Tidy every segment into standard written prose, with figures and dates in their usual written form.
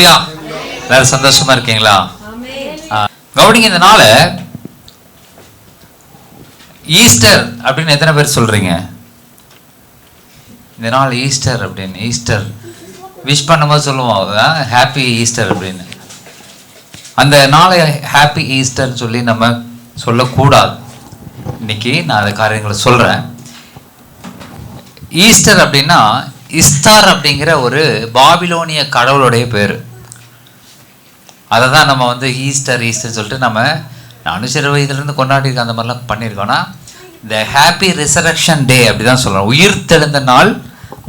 ஹல்லேலூயா. எல்லாரும் சந்தோஷமா இருக்கீங்களா? கவனிங்க, இந்த நாளை ஈஸ்டர் அப்படின்னு எத்தனை பேர் சொல்றீங்க? இந்த நாள் ஈஸ்டர் அப்படின்னு, ஈஸ்டர் விஷ் பண்ணும்போது சொல்லுவோம் ஹாப்பி ஈஸ்டர் அப்படின்னு. அந்த நாளை ஹாப்பி ஈஸ்டர்ன்னு சொல்லி நம்ம சொல்லக்கூடாது. இன்னைக்கு நான் அந்த காரியங்களை சொல்றேன். ஈஸ்டர் அப்படின்னா இஸ்தார் அப்படிங்கிற ஒரு பாபிலோனிய கடவுளுடைய பேர். அதை தான் நம்ம வந்து ஈஸ்டர் ஈஸ்டர் சொல்லிட்டு நம்ம நானும் சிறு வயதுலேருந்து கொண்டாடிருக்கோம், அந்த மாதிரிலாம் பண்ணியிருக்கோன்னா இந்த ஹாப்பி ரிசரக்ஷன் டே அப்படி தான் சொல்லணும். உயிர் தெழுந்த நாள்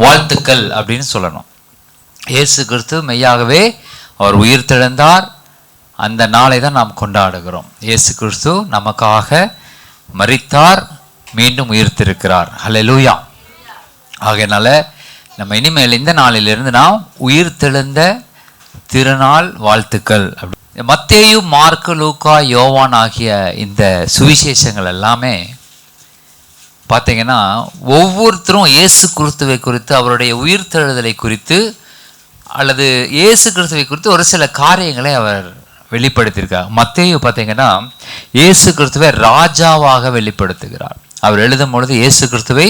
வாழ்த்துக்கள் அப்படின்னு சொல்லணும். இயேசு கிறிஸ்து மெய்யாகவே அவர் உயிர் தெழுந்தார், அந்த நாளை தான் நாம் கொண்டாடுகிறோம். இயேசு கிறிஸ்து நமக்காக மரித்தார், மீண்டும் உயிர்த்திருக்கிறார். ஹல்லேலூயா. ஆகையினால நம்ம இனிமேல் இந்த நாளிலிருந்து நாம் உயிர் தெழுந்த திருநாள் வாழ்த்துக்கள் அப்படி. மத்தேயு, மார்க்கு, லூக்கா, யோவான் ஆகிய இந்த சுவிசேஷங்கள் எல்லாமே பார்த்தீங்கன்னா ஒவ்வொருத்தரும் இயேசு கிறிஸ்துவை குறித்து, அவருடைய உயிர்த்தெழுதலை குறித்து அல்லது இயேசு கிறிஸ்துவை குறித்து ஒரு சில காரியங்களை அவர் வெளிப்படுத்தியிருக்கார். மத்தேயு பார்த்தீங்கன்னா இயேசு கிறிஸ்துவை ராஜாவாக வெளிப்படுத்துகிறார். அவர் எழுதும் பொழுது இயேசு கிறிஸ்துவை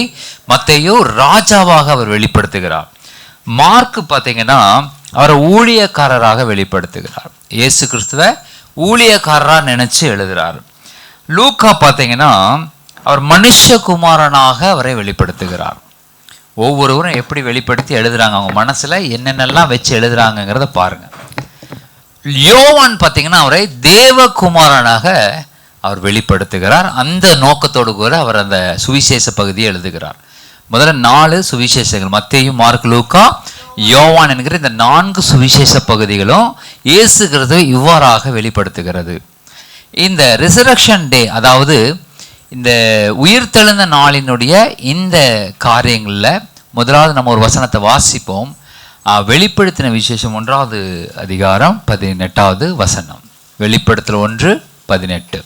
மத்தேயு ராஜாவாக அவர் வெளிப்படுத்துகிறார். மார்க்கு பார்த்தீங்கன்னா அவரை ஊழியக்காரராக வெளிப்படுத்துகிறார். இயேசு கிறிஸ்துவை ஊழியக்காரராக நினைச்சு எழுதுகிறார். லூக்கா பார்த்தீங்கன்னா அவர் மனுஷகுமாரனாக அவரை வெளிப்படுத்துகிறார். ஒவ்வொருவரும் எப்படி வெளிப்படுத்தி எழுதுறாங்க, அவங்க மனசுல என்னென்னலாம் வச்சு எழுதுறாங்கிறத பாருங்க. யோவான் பார்த்தீங்கன்னா அவரை தேவகுமாரனாக அவர் வெளிப்படுத்துகிறார். அந்த நோக்கத்தோடு கூட அவர் அந்த சுவிசேஷ பகுதியை எழுதுகிறார். முதல்ல 4 சுவிசேஷங்கள், மத்தேயு, மார்க்கு, லூக்கா, யோவான் என்கிற இந்த 4 சுவிசேஷ பகுதிகளும் இயேசு கிறிஸ்துவை இவ்வாறாக வெளிப்படுத்துகிறது. இந்த ரிசரக்ஷன் டே, அதாவது இந்த உயிர்த்தெழுந்த நாளினுடைய இந்த காரியங்களில் முதலாவது நம்ம ஒரு வசனத்தை வாசிப்போம். வெளிப்படுத்தின விசேஷம் 1வது அதிகாரம் 18வது வசனம். வெளிப்படுத்தல் 1:18.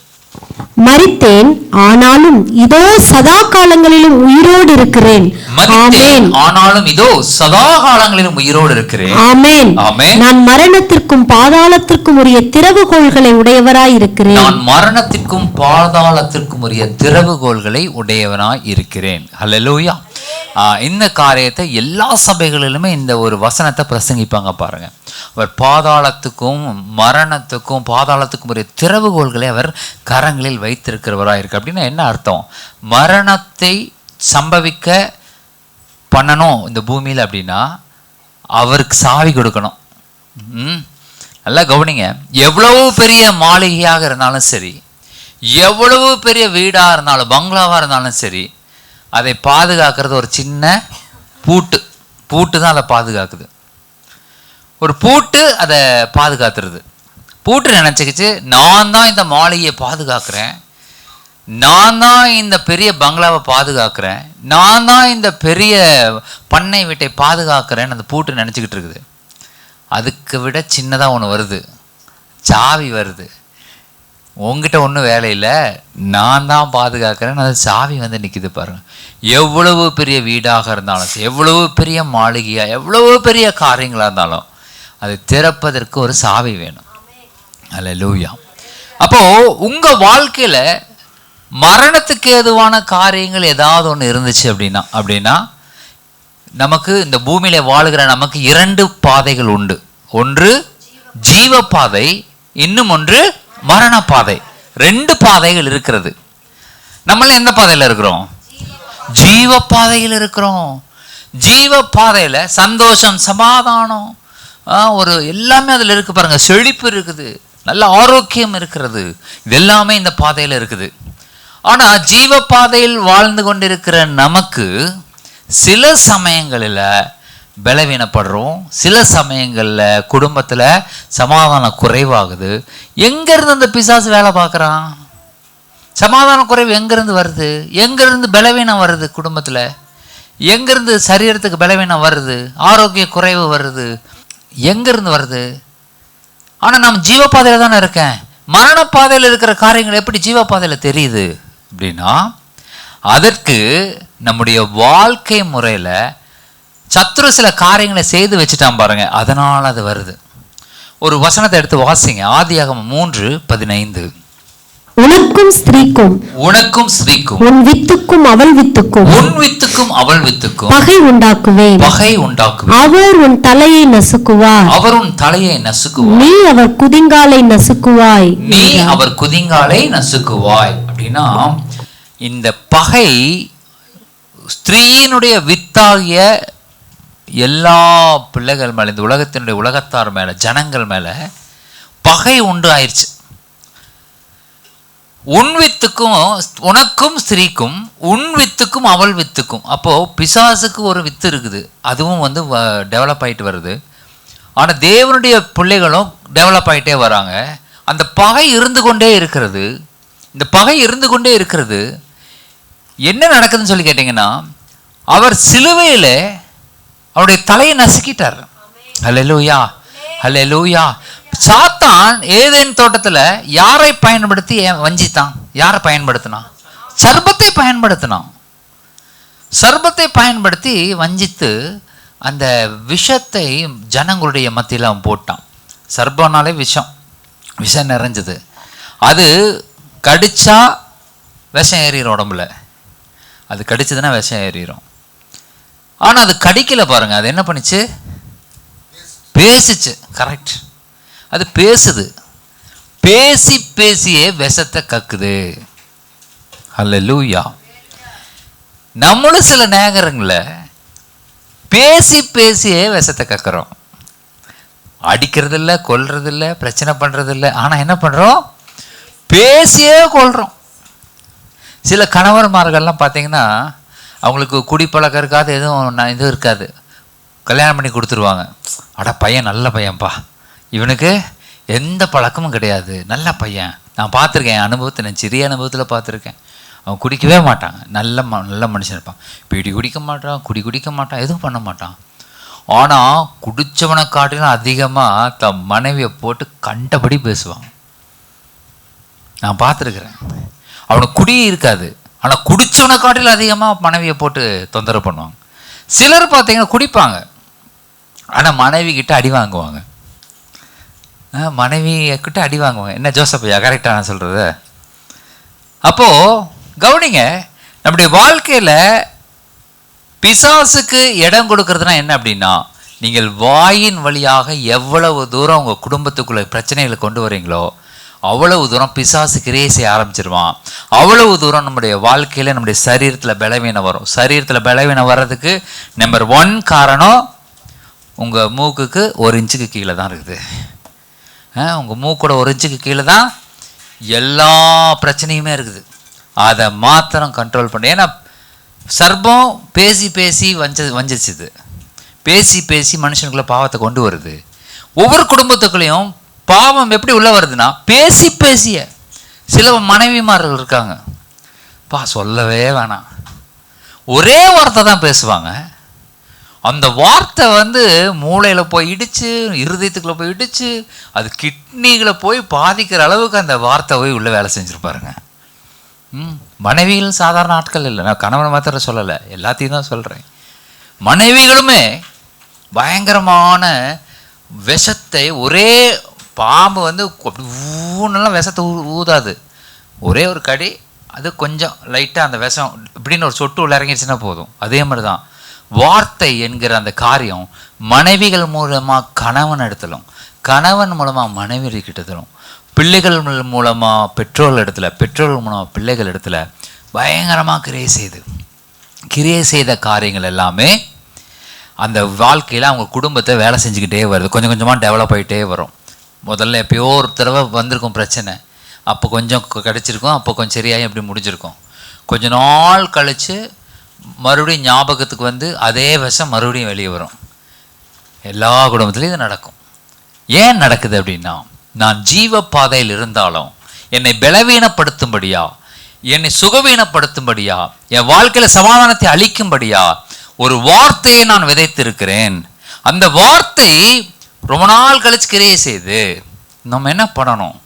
மரித்தேன், ஆனாலும் இதோ சதா காலங்களிலும் உயிரோடு இருக்கிறேன். ஆமென். ஆனாலும் இதோ சதா காலங்களிலும் உயிரோடு இருக்கிறேன். ஆமென். ஆமென். நான் மரணத்திற்கும் பாதாளத்திற்கும் உரிய திறவுகோல்களை உடையவராய் இருக்கிறேன். நான் மரணத்திற்கும் பாதாளத்திற்கும் உரிய திறவுகோல்களை உடையவனாய் இருக்கிறேன். ஹல்லேலூயா. இந்த காரியத்தை எல்லா சபைகளிலுமே இந்த ஒரு வசனத்தை பிரசங்கிப்பாங்க பாருங்க. அவர் பாதாளத்துக்கும் மரணத்துக்கும் பாதாளத்துக்கும் உரிய திறவுகோல்களை அவர் கரங்களில் வைத்திருக்கிறவராக இருக்கு. அப்படின்னா என்ன அர்த்தம்? மரணத்தை சம்பவிக்க பண்ணணும் இந்த பூமியில் அப்படின்னா அவருக்கு சாவி கொடுக்கணும். நல்லா கவனிங்க. எவ்வளவு பெரிய மாளிகையாக இருந்தாலும் சரி, எவ்வளவு பெரிய வீடாக இருந்தாலும், பங்களாவாக இருந்தாலும் சரி, அதை பாதுகாக்கிறது ஒரு சின்ன பூட்டு தான் அதை பாதுகாக்குது. ஒரு பூட்டு அதை பாதுகாத்துருது. பூட்டு நினச்சிக்கிச்சு, நான் தான் இந்த மாளிகையை பாதுகாக்கிறேன், நான் தான் இந்த பெரிய பங்களாவை பாதுகாக்கிறேன், நான் தான் இந்த பெரிய பண்ணை வீட்டை பாதுகாக்கிறேன்னு அந்த பூட்டு நினச்சிக்கிட்டு இருக்குது. அதுக்கு விட சின்னதாக ஒன்று வருது, சாவி வருது. உங்ககிட்ட ஒன்றும் வேலை இல்லை, நான் தான் பாதுகாக்கிறேன்னு அது சாவி வந்து நிற்கிது பாருங்க. எவ்வளவு பெரிய வீடாக இருந்தாலும், எவ்வளவு பெரிய மாளிகையாக, எவ்வளவு பெரிய காரியங்களாக இருந்தாலும் அதை திறப்பதற்கு ஒரு சாவி வேணும். அல்லேலூயா. அப்போ உங்க வாழ்க்கையில மரணத்துக்கு ஏதுவான காரியங்கள் ஏதாவது ஒன்று இருந்துச்சு அப்படின்னா நமக்கு இந்த பூமியில வாழுகிற நமக்கு 2 பாதைகள் உண்டு. ஒன்று ஜீவ பாதை, இன்னும் ஒன்று மரண பாதை. 2 பாதைகள் இருக்கிறது. நம்மள எந்த பாதையில இருக்கிறோம்? ஜீவ பாதையில் இருக்கிறோம். ஜீவ பாதையில சந்தோஷம், சமாதானம், ஒரு எல்லாமே அதுல இருக்கு பாருங்க. செழிப்பு இருக்குது, நல்ல ஆரோக்கியம் இருக்கிறது, இது எல்லாமே இந்த பாதையில இருக்குது. ஆனா ஜீவ பாதையில் வாழ்ந்து கொண்டிருக்கிற நமக்கு சில சமயங்களில் பலவீனப்படுறோம், சில சமயங்களில் குடும்பத்தில் சமாதானம் குறைவாகுது. எங்கேருந்து அந்த பிசாசு வேலை பார்க்குறான்? சமாதான குறைவு எங்கேருந்து வருது? எங்கேருந்து பலவீனம் வருது? குடும்பத்தில் எங்கேருந்து சரீரத்துக்கு பலவீனம் வருது? ஆரோக்கிய குறைவு வருது? எங்கேருந்து வருது? ஆனால் நான் ஜீவப்பாதையில் தானே இருக்கேன். மரணப்பாதையில் இருக்கிற காரியங்கள் எப்படி ஜீவப்பாதையில் தெரியுது அப்படின்னா, அதற்கு நம்முடைய வாழ்க்கை முறையில் சத்துரு சில காரியங்களை செய்து வச்சுட்டான் பாருங்க, அதனால் அது வருது. ஒரு வசனத்தை எடுத்து வாசிங்க. ஆதியாகமம் 3:15. உனக்கும் ஸ்திரீக்கும் உன் வித்துக்கும் அவள் வித்துக்கும் பகை உண்டாக்குவேன். அவர் உன் தலையை நசுக்குவார், நீ அவர் குதிங்காலை நசுக்குவாய். அப்படின்னா இந்த பகை ஸ்திரீயினுடைய வித்தாகிய எல்லா பிள்ளைகள் மேல, இந்த உலகத்தார் மேல, ஜனங்கள் மேல பகை உண்டு ஆயிடுச்சு. உனக்கும் ஸ்திரீக்கும் அவள் வித்துக்கும். அப்போ பிசாசுக்கு ஒரு வித்து இருக்குது, அதுவும் டெவலப் ஆயிட்டு வருது. ஆனா தேவனுடைய பிள்ளைகளும் டெவலப் ஆயிட்டே வராங்க. அந்த பகை இருந்து கொண்டே இருக்கிறது. இந்த பகை இருந்து கொண்டே இருக்கிறது. என்ன நடக்குதுன்னு சொல்லி கேட்டீங்கன்னா, அவர் சிலுவையில அவருடைய தலையை நசுக்கிட்டார். ஹல்லேலூயா, ஹல்லேலூயா. சாத்தான் ஏதேன் தோட்டத்துல யாரை பயன்படுத்தி வஞ்சித்தான்? யாரை பயன்படுத்தினான்? சர்பத்தை பயன்படுத்தி வஞ்சித்து அந்த விஷத்தை ஜனங்களுடைய மத்தியில் அவன் போட்டான். சர்பனாலே விஷம் நிறைஞ்சது. அது கடிச்சா விஷம் ஏறிடும் உடம்புல. அது கடிச்சதுன்னா விஷம் ஏறிடும். ஆனால் அது கடிக்கல பாருங்க. அது என்ன பண்ணிச்சு? பேசிச்சு. கரெக்ட். அது பேசுது. பேசியே விஷத்தை கக்குது. ஹல்லேலூயா. நம்மளும் சில நேரங்கள்ல பேசியே விஷத்தை கக்குறோம். அடிக்கிறது இல்லை, கொல்றது இல்லை, பிரச்சனை பண்றது இல்லை. ஆனா என்ன பண்றோம்? பேசியே கொள்றோம். சில கணவன்மார்கள்லாம் பார்த்தீங்கன்னா, அவங்களுக்கு குடிப்பழக்கம் இருக்காது, எதுவும் இது இருக்காது. கல்யாணம் பண்ணி கொடுத்துருவாங்க. அட பையன் நல்ல பையன்ப்பா, இவனுக்கு எந்த பழக்கமும் கிடையாது, நல்ல பையன். நான் பார்த்துருக்கேன், என் அனுபவத்தை, நான் சிறிய அனுபவத்தில் பார்த்துருக்கேன். அவன் குடிக்கவே மாட்டாங்க, நல்ல மனுஷன் இருப்பான். பீடி குடிக்க மாட்டான், எதுவும் பண்ண மாட்டான். ஆனால் குடித்தவனை காட்டிலும் அதிகமாக தன் மனைவியை போட்டு கண்டபடி பேசுவான். நான் பார்த்துருக்குறேன். அவனுக்கு குடியே இருக்காது, ஆனால் குடித்தவனை காட்டிலும் அதிகமாக மனைவியை போட்டு தொந்தரவு பண்ணுவாங்க. சிலர் பார்த்தீங்கன்னா குடிப்பாங்க, ஆனால் மனைவி கிட்ட அடி வாங்குவாங்க. என்ன ஜோசப் ஐயா, கரெக்டாக நான் சொல்கிறது? அப்போது கவனிங்க, நம்முடைய வாழ்க்கையில் பிசாசுக்கு இடம் கொடுக்கறதுனா என்ன அப்படின்னா, நீங்கள் வாயின் வழியாக எவ்வளவு தூரம் உங்கள் குடும்பத்துக்குள்ள பிரச்சனைகளை கொண்டு வரீங்களோ அவ்வளவு தூரம் பிசாசு கிரியை செய்ய ஆரம்பிச்சிருவான். அவ்வளவு தூரம் நம்முடைய வாழ்க்கையில் நம்முடைய சரீரத்தில் பலவீனம் வரும். சரீரத்தில் பலவீனம் வர்றதுக்கு நம்பர் 1 காரணம், உங்கள் மூக்குக்கு 1 இன்ச்சுக்கு கீழே தான் இருக்குது. உங்கள் மூக்கோட 1 இன்ச்சுக்கு கீழே தான் எல்லா பிரச்சனையுமே இருக்குது. அதை மாத்திரம் கண்ட்ரோல் பண்ண. ஏன்னா சர்பம் பேசி வஞ்சிச்சுது. பேசி மனுஷனுக்குள்ள பாவத்தை கொண்டு வருது. ஒவ்வொரு குடும்பத்துக்குள்ளேயும் பாவம் எப்படி உள்ள வருதுன்னா, பேசிய சில மனைவிமார்கள் இருக்காங்க, சொல்லவே வேணாம், ஒரே வார்த்தை தான் பேசுவாங்க. அந்த வார்த்தை மூளையில் போய் இடிச்சு, இருதயத்துக்குள்ள போய் இடிச்சு, அது கிட்னிகளை போய் பாதிக்கிற அளவுக்கு அந்த வார்த்தை போய் உள்ள வேலை செஞ்சுருப்பாருங்க. மனைவிகள் சாதாரண ஆட்கள் இல்லை, நான் கணவனை மாத்திரம் சொல்லலை, எல்லாத்தையும் தான் சொல்கிறேன். மனைவிகளுமே பயங்கரமான விஷத்தை, ஒரே பாம்பு ஊனெல்லாம் விஷத்தை ஊதாது, ஒரே ஒரு கடி, அது கொஞ்சம் லைட்டாக அந்த விஷம் இப்படின்னு ஒரு சொட்டு உள்ள இறங்கிடுச்சுன்னா போதும். அதே மாதிரி தான் வார்த்தை என்கிற அந்த காரியம் மனைவிகள் மூலமாக கணவன் இடத்திலும், கணவன் மூலமாக மனைவி கிட்டத்திலும், பிள்ளைகள் மூலமாக பெற்றோர்கள் மூலமாக பிள்ளைகள் இடத்துல பயங்கரமாக கிரியை செய்த காரியங்கள் எல்லாமே அந்த வாழ்க்கையில் அவங்க குடும்பத்தை வேலை செஞ்சுக்கிட்டே வருது. கொஞ்சம் கொஞ்சமாக டெவலப் ஆகிட்டே வரும். முதல்ல எப்பயோ ஒரு தடவை வந்திருக்கும் பிரச்சனை, அப்போ கொஞ்சம் கிடச்சிருக்கும், அப்போ கொஞ்சம் சரியாகி அப்படி முடிஞ்சிருக்கும். கொஞ்ச நாள் கழித்து மறுபடியும் ஞாபகத்துக்கு அதே விஷம் மறுபடியும் வெளியே வரும். எல்லா குடும்பத்துலேயும் இது நடக்கும். ஏன் நடக்குது அப்படின்னா, நான் ஜீவ பாதையில் இருந்தாலும் என்னை பலவீனப்படுத்தும்படியா, என்னை சுகவீனப்படுத்தும்படியா, என் வாழ்க்கையில் சமாதானத்தை அளிக்கும்படியா ஒரு வார்த்தையை நான் விதைத்திருக்கிறேன். அந்த வார்த்தை ரொம்ப நாள் கழிச்சு கிரியை செய்து நம்ம என்ன பண்ணணும்?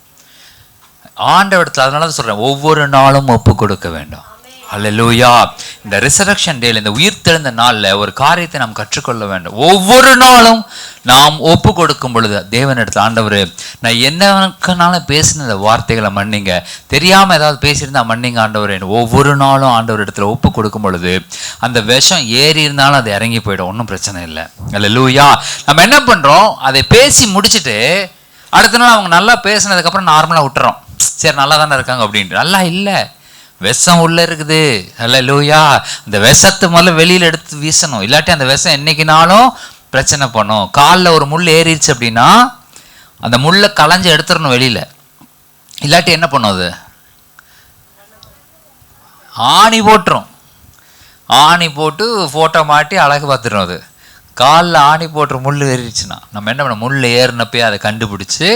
ஆண்டவரிடத்தில். அதனால தான் சொல்கிறேன், ஒவ்வொரு நாளும் ஒப்பு கொடுக்க வேண்டும். அல்லேலூயா. இந்த ரிசரக்ஷன் டேல, இந்த உயிர்த்தெழுந்த நாள்ல ஒரு காரியத்தை நாம் கற்றுக்கொள்ள வேண்டும். ஒவ்வொரு நாளும் நாம் ஒப்பு கொடுக்கும் பொழுது தேவனிடத்தில், ஆண்டவரே நான் என்னனாலும் பேசின வார்த்தைகளை மன்னிங்க, தெரியாம ஏதாவது பேசியிருந்தா மன்னிங்க ஆண்டவரே, ஒவ்வொரு நாளும் ஆண்டவர் இடத்துல ஒப்பு கொடுக்கும் பொழுது அந்த விஷம் ஏறி இருந்தாலும் அது இறங்கி போயிடும், ஒன்றும் பிரச்சனை இல்லை. அல்லேலூயா. நம்ம என்ன பண்றோம், அதை பேசி முடிச்சுட்டு அடுத்த நாள் அவங்க நல்லா பேசினதுக்கப்புறம் நார்மலாக விட்டுறோம். சரி நல்லா தானே இருக்காங்க அப்படின்ட்டு. நல்லா இல்லை, விஷம் உள்ள இருக்குது. அல்லேலூயா. அந்த விஷத்தை முதல்ல வெளியில எடுத்து வீசணும், இல்லாட்டி அந்த விஷம் என்னைக்குனாலும் பிரச்சனை பண்ணும். காலில் ஒரு முள் ஏறிடுச்சு அப்படின்னா அந்த முள்ளை களைஞ்சு எடுத்துடணும் வெளியில, இல்லாட்டி என்ன பண்ணும், அது ஆணி போட்டுரும். ஆணி போட்டு ஃபோட்டோ மாட்டி அழகு பார்த்துடும். அது காலில் ஆணி போட்டுற முள் ஏறிடுச்சுன்னா நம்ம என்ன பண்ண, முள் ஏறினப்பே அதை கண்டுபிடிச்சி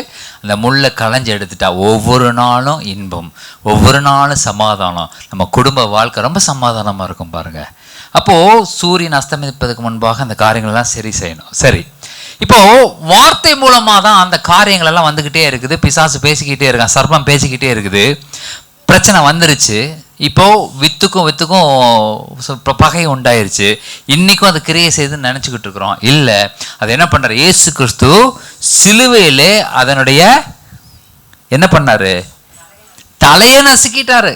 அந்த முள்ளை களைஞ்சி எடுத்துட்டா ஒவ்வொரு நாளும் இன்பம், ஒவ்வொரு நாளும் சமாதானம், நம்ம குடும்ப வாழ்க்கை ரொம்ப சமாதானமாக இருக்கும் பாருங்க. அப்போது சூரியன் அஸ்தமிப்பதற்கு முன்பாக அந்த காரியங்கள்லாம் சரி செய்யணும். சரி, இப்போது வார்த்தை மூலமாக தான் அந்த காரியங்கள் எல்லாம் வந்துக்கிட்டே இருக்குது. பிசாசு பேசிக்கிட்டே இருக்கான், சர்ப்பம் பேசிக்கிட்டே இருக்குது. பிரச்சனை வந்துருச்சு. இப்போ வித்துக்கும் பகை உண்டாயிருச்சு. இன்னைக்கும் அது கிரியை செய்துன்னு நினச்சிக்கிட்டு இருக்கிறோம். இல்லை, அது என்ன பண்ணுறாரு, இயேசு கிறிஸ்து சிலுவையிலே அதனுடைய என்ன பண்ணாரு, தலையை நசுக்கிட்டாரு.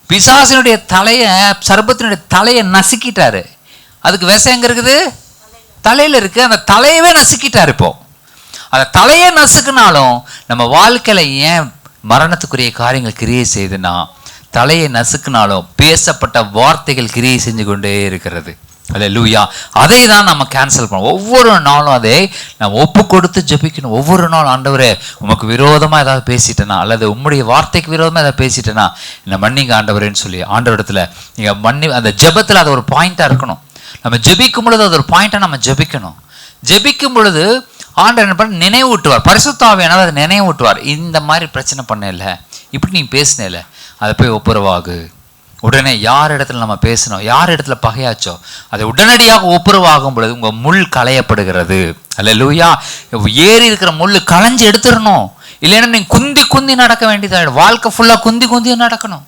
பிசாசினுடைய தலையை, சர்ப்பத்தினுடைய தலையை நசுக்கிட்டாரு. அதுக்கு விஷம் எங்க இருக்குது, தலையில இருக்கு. அந்த தலையவே நசுக்கிட்டாரு. இப்போ அந்த தலையை நசுக்குனாலும் நம்ம வாழ்க்கையில ஏன் மரணத்துக்குரிய காரியங்கள் கிரியை செய்துன்னா, தலையை நசுக்குனாலும் பேசப்பட்ட வார்த்தைகள் கிரியை செஞ்சு கொண்டே இருக்கிறது. அல்லேலூயா. அதை தான் நம்ம கேன்சல் பண்ணோம். ஒவ்வொரு நாளும் அதை நம்ம ஒப்பு கொடுத்து ஜெபிக்கணும். ஒவ்வொரு நாளும், ஆண்டவரே உமக்கு விரோதமாக ஏதாவது பேசிட்டேனா, அல்லது உம்முடைய வார்த்தைக்கு விரோதமாக ஏதாவது பேசிட்டேனா என்னை மன்னிங்க ஆண்டவரேன்னு சொல்லி ஆண்டவரிடத்துல நீங்கள் அந்த ஜெபத்தில் அது ஒரு பாயிண்டாக இருக்கணும். நம்ம ஜெபிக்கும் பொழுது அது ஒரு பாயிண்டாக நம்ம ஜெபிக்கணும். ஜெபிக்கும் பொழுது ஆண்டவர் என்ன பண்ண, நினைவூட்டுவார். பரிசுத்த ஆவியானவர் அதை நினைவூட்டுவார். இந்த மாதிரி பிரச்சனை பண்ணல, இப்படி நீ பேசினேல, அதை போய் ஒப்புரவாகு. உடனே யார் இடத்துல நம்ம பேசணும், யார் இடத்துல பகையாச்சோ அதை உடனடியாக ஒப்புரவாகும் பொழுது உங்கள் முள் களையப்படுகிறது. அல்லேலூயா. ஏறி இருக்கிற முள் களைஞ்சு எடுத்துடணும். இல்லைன்னா நீங்கள் குந்தி குந்தி நடக்க வேண்டியதாகிடும். வாழ்க்கை ஃபுல்லாக குந்தி குந்தி நடக்கணும்.